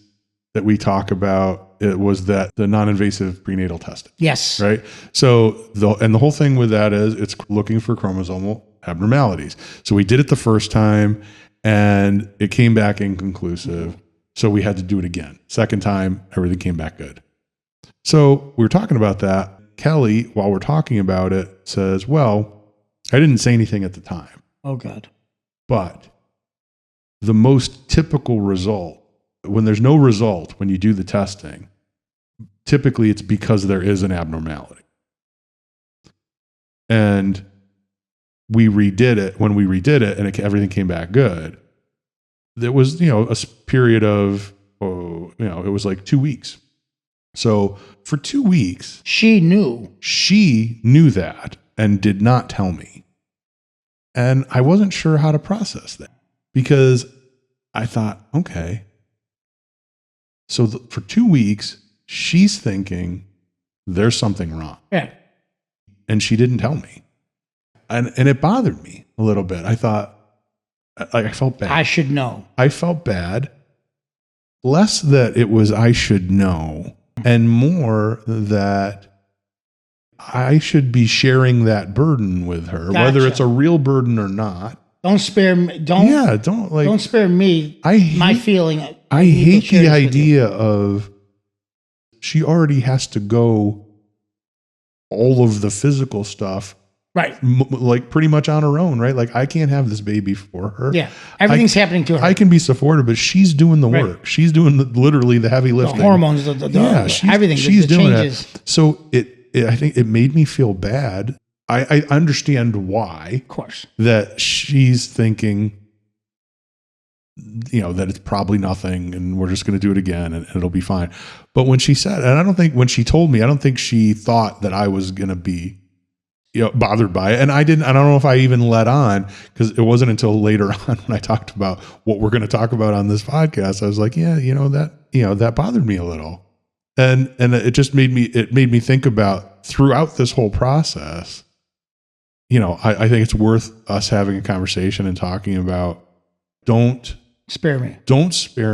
that we talk about was that the non-invasive prenatal testing. Yes. Right. So the whole thing with that is it's looking for chromosomal abnormalities. So we did it the first time and it came back inconclusive. So we had to do it again. Second time, everything came back good. So we were talking about that. Kelly, while we're talking about it, says, well, I didn't say anything at the time. Oh, God. But the most typical result, when there's no result, when you do the testing, typically it's because there is an abnormality. And we redid it. When we redid it and everything came back good, there was, a period of it was like 2 weeks. So for 2 weeks, she knew that and did not tell me. And I wasn't sure how to process that because I thought, okay, so for 2 weeks, she's thinking there's something wrong. Yeah. And she didn't tell me. And it bothered me a little bit. I thought, I felt bad. I should know. I felt bad. Less that it was I should know, and more that I should be sharing that burden with her, whether it's a real burden or not. Don't spare me. Don't spare me. My feeling. I hate the idea of she already has to go all of the physical stuff. Right. Like pretty much on her own, right? Like I can't have this baby for her. Yeah. Everything's happening to her. I can be supportive, but she's doing the work. She's doing literally the heavy lifting. The hormones, everything. She's doing changes. it. So I think it made me feel bad. I understand why. Of course. That she's thinking, that it's probably nothing and we're just going to do it again and it'll be fine. But when she said, and I don't think when she told me, I don't think she thought that I was going to be bothered by it. And I don't know if I even let on because it wasn't until later on when I talked about what we're going to talk about on this podcast. I was like, yeah, that bothered me a little. And it just made me think about throughout this whole process, I think it's worth us having a conversation and talking about don't spare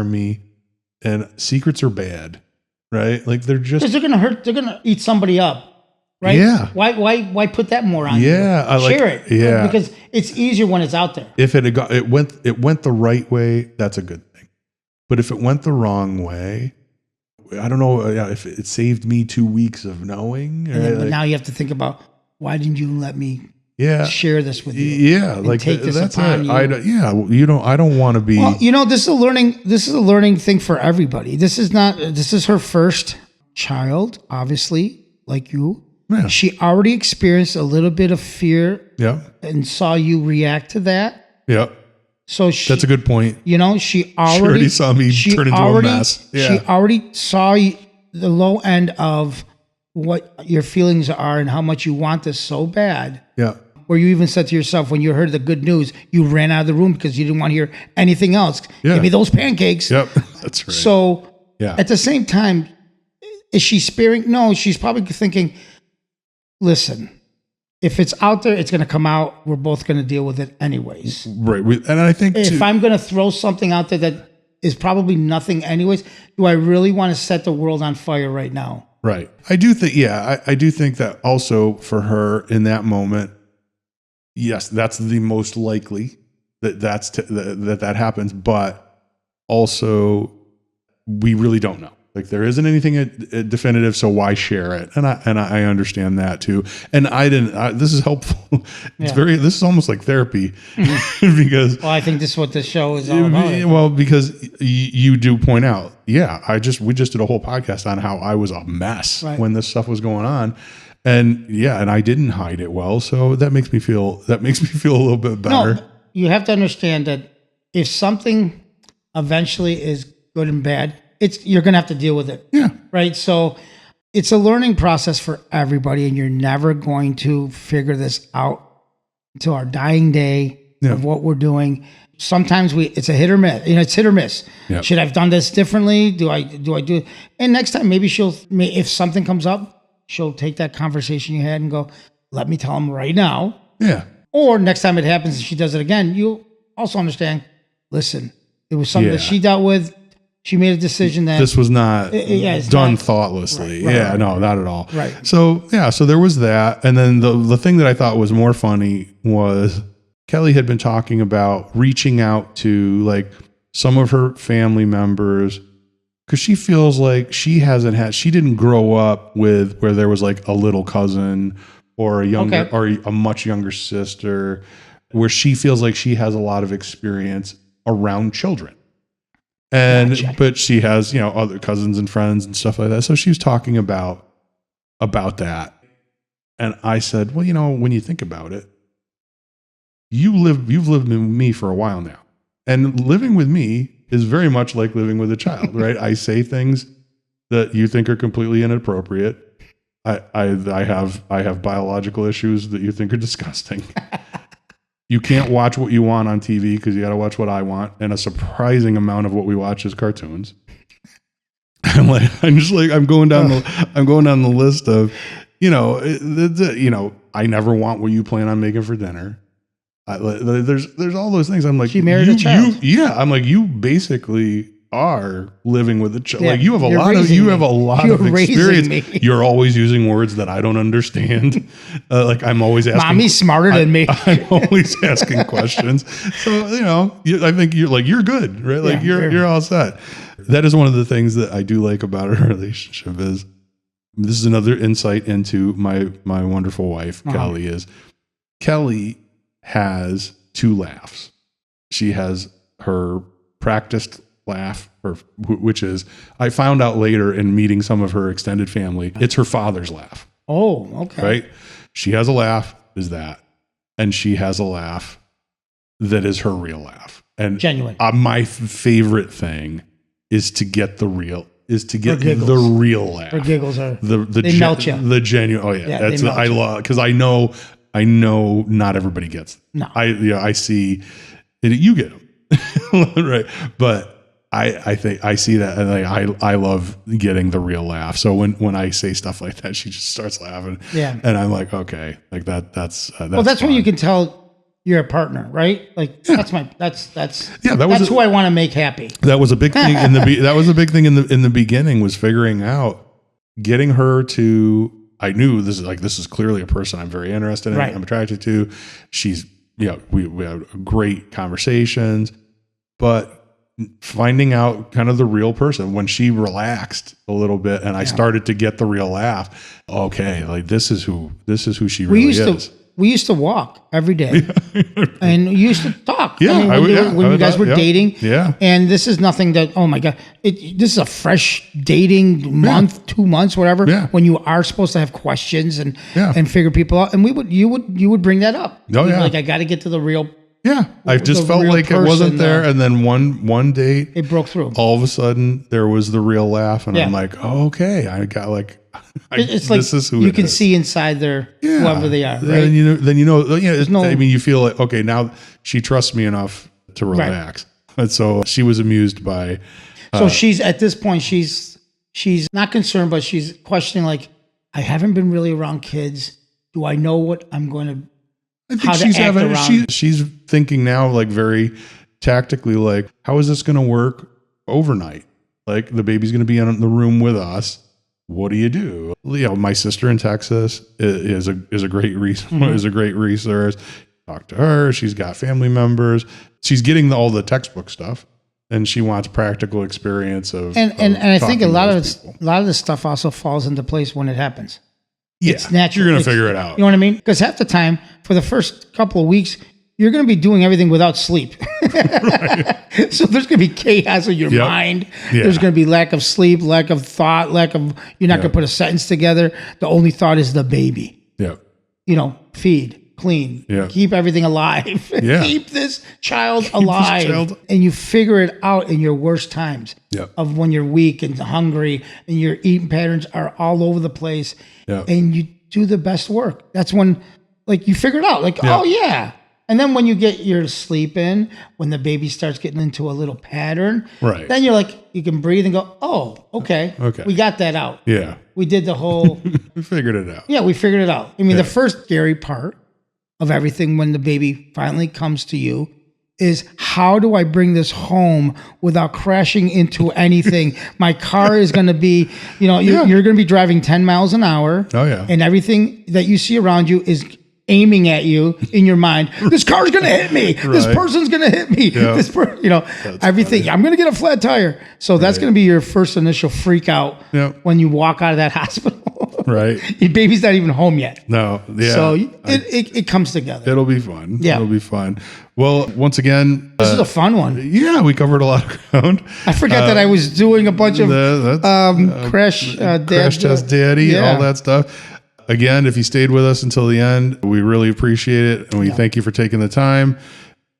me. And secrets are bad, right? Like they're going to hurt. They're going to eat somebody up. Right? Yeah. Why put that more on you? Yeah. Share it. Yeah. Because it's easier when it's out there. If it went the right way, that's a good thing. But if it went the wrong way, I don't know if it saved me 2 weeks of knowing. But now you have to think about why didn't you let me share this with you? Yeah. Like take this that's upon you. I don't want to be. Well, this is a learning thing for everybody. This is her first child, obviously, like you. Yeah. She already experienced a little bit of fear and saw you react to that. Yeah. So that's a good point. She already saw me turn into a mess. Yeah. She already saw the low end of what your feelings are and how much you want this so bad. Yeah. Where you even said to yourself, when you heard the good news, you ran out of the room because you didn't want to hear anything else. Yeah. Give me those pancakes. Yep. That's right. So at the same time, is she sparing? No, she's probably thinking, listen, if it's out there, it's going to come out. We're both going to deal with it anyways. Right. And I think if I'm going to throw something out there that is probably nothing anyways, do I really want to set the world on fire right now? Right. I do think, I do think that also for her in that moment, yes, that's the most likely that happens. But also we really don't know. Like there isn't anything definitive, so why share it? And I understand that too. And this is helpful. This is almost like therapy because. Well, I think this is what this show is all about. Well, because you do point out, we just did a whole podcast on how I was a mess when this stuff was going on, and I didn't hide it well, so that makes me feel a little bit better. No, you have to understand that if something eventually is good and bad, you're going to have to deal with it. Yeah. Right. So it's a learning process for everybody, and you're never going to figure this out until our dying day of what we're doing. Sometimes it's a hit or miss. It's hit or miss. Yep. Should I have done this differently? Do I do it? And next time, maybe if something comes up, she'll take that conversation you had and go, let me tell him right now. Yeah. Or next time it happens and she does it again, you'll also understand, listen, it was something that she dealt with. She made a decision that this was not done thoughtlessly. Right. No, not at all. Right. So so there was that. And then the thing that I thought was more funny was Kelly had been talking about reaching out to like some of her family members because she feels like she didn't grow up with where there was like a little cousin or a younger or a much younger sister, where she feels like she has a lot of experience around children. But she has, other cousins and friends and stuff like that. So she was talking about that. And I said, well, when you think about it, you've lived with me for a while now. And living with me is very much like living with a child, right? I say things that you think are completely inappropriate. I have biological issues that you think are disgusting. You can't watch what you want on TV because you got to watch what I want, and a surprising amount of what we watch is cartoons. I'm going down the list of, I never want what you plan on making for dinner. There's all those things. I'm like, she married a child. I'm like, you basically are living with a child. Like you have a lot of experience. You're always using words that I don't understand. Like I'm always asking. Mommy's smarter than me. I'm always asking questions. So, I think you're good, right? Like you're all set. That is one of the things that I do like about our relationship is this is another insight into my wonderful wife, Kelly has 2 laughs. She has her practiced laugh, which is, I found out later in meeting some of her extended family, it's her father's laugh. Oh, okay. Right? She has a laugh, is that. And she has a laugh that is her real laugh. And genuine. My favorite thing is to get the real laugh. Her giggles are they melt you. The genuine. Oh yeah, that's I love because I know not everybody gets them. No. I see it, you get them. Right. But I think I see that, and I love getting the real laugh. So when I say stuff like that, she just starts laughing. Yeah. And I'm like, okay, like that's well, that's when you can tell you're a partner, right? Like that's who I want to make happy. That was a big thing in the beginning, was figuring out getting her to. I knew this is clearly a person I'm very interested in. Right. I'm attracted to. She's we have great conversations, but finding out kind of the real person when she relaxed a little bit and I started to get the real laugh. Okay, like this is who she really is. We used to walk every day and used to talk. Yeah, when you guys were dating. Yeah. And this is nothing that, oh my God, this is a fresh dating month, 2 months, whatever, when you are supposed to have questions and figure people out. And you would bring that up. Oh, yeah. Like, I got to get to the real. Yeah. I just felt like it wasn't there. And then one date, it broke through. All of a sudden there was the real laugh. And I'm like, oh, okay. I got like, it's like this is who you can see inside their whoever they are, right? Then you feel like, okay, now she trusts me enough to relax. Right. And so she was amused by. So she's at this point, she's not concerned, but she's questioning, like, I haven't been really around kids. Do I know what I'm going to? I think she's thinking now, like very tactically, like, how is this going to work overnight? Like the baby's going to be in the room with us. What do you do? My sister in Texas is a great is a great resource. Talk to her. She's got family members. She's getting all the textbook stuff, and she wants practical experience of. And I think a lot of this stuff also falls into place when it happens. Yeah, it's natural. You're going to figure it out. You know what I mean? Because half the time, for the first couple of weeks, you're going to be doing everything without sleep. So there's going to be chaos in your mind. Yeah. There's going to be lack of sleep, lack of thought, you're not going to put a sentence together. The only thought is the baby. Yeah. Feed, clean, keep everything alive. Keep this child alive. And you figure it out in your worst times of when you're weak and hungry and your eating patterns are all over the place and you do the best work. That's when you figure it out. Oh yeah. And then when you get your sleep in, when the baby starts getting into a little pattern, then you're like, you can breathe and go, oh, okay. We got that out. Yeah. We did the whole. We figured it out. Yeah, we figured it out. I mean, the first scary part of everything when the baby finally comes to you is, how do I bring this home without crashing into anything? My car is going to be, you're going to be driving 10 miles an hour. Oh, yeah. And everything that you see around you is aiming at you in your mind. This car's going to hit me. This person's going to hit me. Yeah. Everything. Funny. I'm going to get a flat tire. So that's going to be your first initial freak out when you walk out of that hospital. Right. Your baby's not even home yet. No. Yeah. So it comes together. It'll be fun. Yeah. It'll be fun. Well, once again, this is a fun one. Yeah, we covered a lot of ground. I forgot that I was doing a bunch of crash test daddy, all that stuff. Again, if you stayed with us until the end, we really appreciate it. And we thank you for taking the time.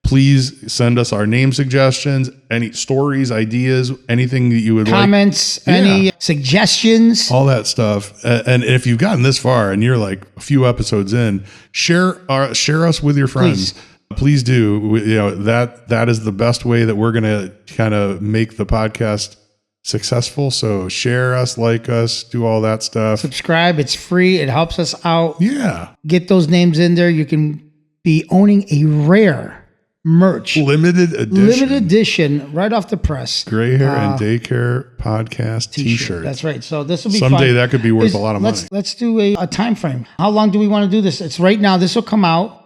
Please send us our name suggestions, any stories, ideas, anything that you would comments, any suggestions, all that stuff. And if you've gotten this far and you're like a few episodes in, share us with your friends. Please do. That is the best way that we're going to kind of make the podcast successful. So share us, like us, do all that stuff. Subscribe. It's free. It helps us out. Yeah. Get those names in there. You can be owning a rare merch. Limited edition right off the press. Gray Hair and Daycare Podcast t-shirt. That's right. So this will be someday fun. That could be worth a lot of money. Let's do a time frame. How long do we want to do this? It's right now. This will come out.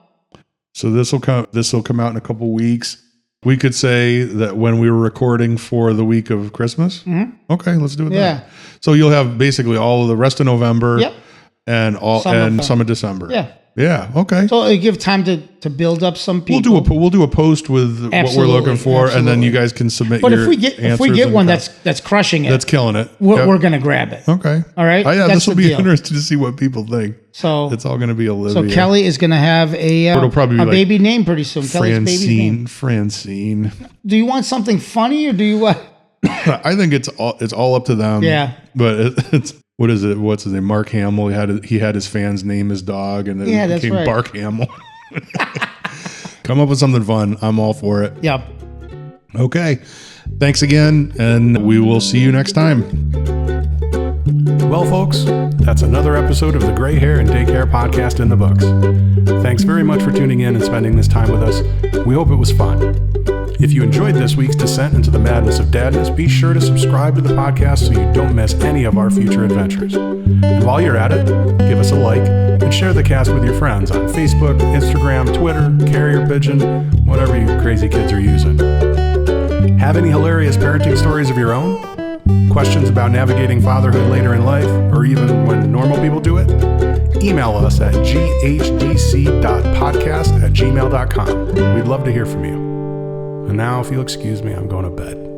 So this will come out in a couple weeks. We could say that when we were recording for the week of Christmas. Mm-hmm. Okay, let's do it. Yeah. Then. So you'll have basically all of the rest of November. Yep. And some of December. Yeah. Yeah. Okay. So it'll give time to build up some people. We'll do a post with what we're looking for, and then you guys can submit. But your if we get one that's crushing it, that's killing it, we're gonna grab it. Okay. All right. This will be interesting to see what people think. So it's all going to be Olivia. So Kelly is going to have it'll probably be baby name pretty soon. Kelly's baby name. Francine. Do you want something funny or do you want? I think it's all up to them. Yeah. But it's. What is it? What's his name? Mark Hamill. He had his fans name his dog, and then it became right. Bark Hamill. Come up with something fun. I'm all for it. Yep. Okay. Thanks again, and we will see you next time. Well, folks, that's another episode of the Gray Hair and Daycare Podcast in the books. Thanks very much for tuning in and spending this time with us. We hope it was fun. If you enjoyed this week's descent into the madness of dadness, be sure to subscribe to the podcast so you don't miss any of our future adventures. And while you're at it, give us a like and share the cast with your friends on Facebook, Instagram, Twitter, Carrier Pigeon, whatever you crazy kids are using. Have any hilarious parenting stories of your own? Questions about navigating fatherhood later in life, or even when normal people do it? Email us at ghdc.podcast@gmail.com. We'd love to hear from you. And now, if you'll excuse me, I'm going to bed.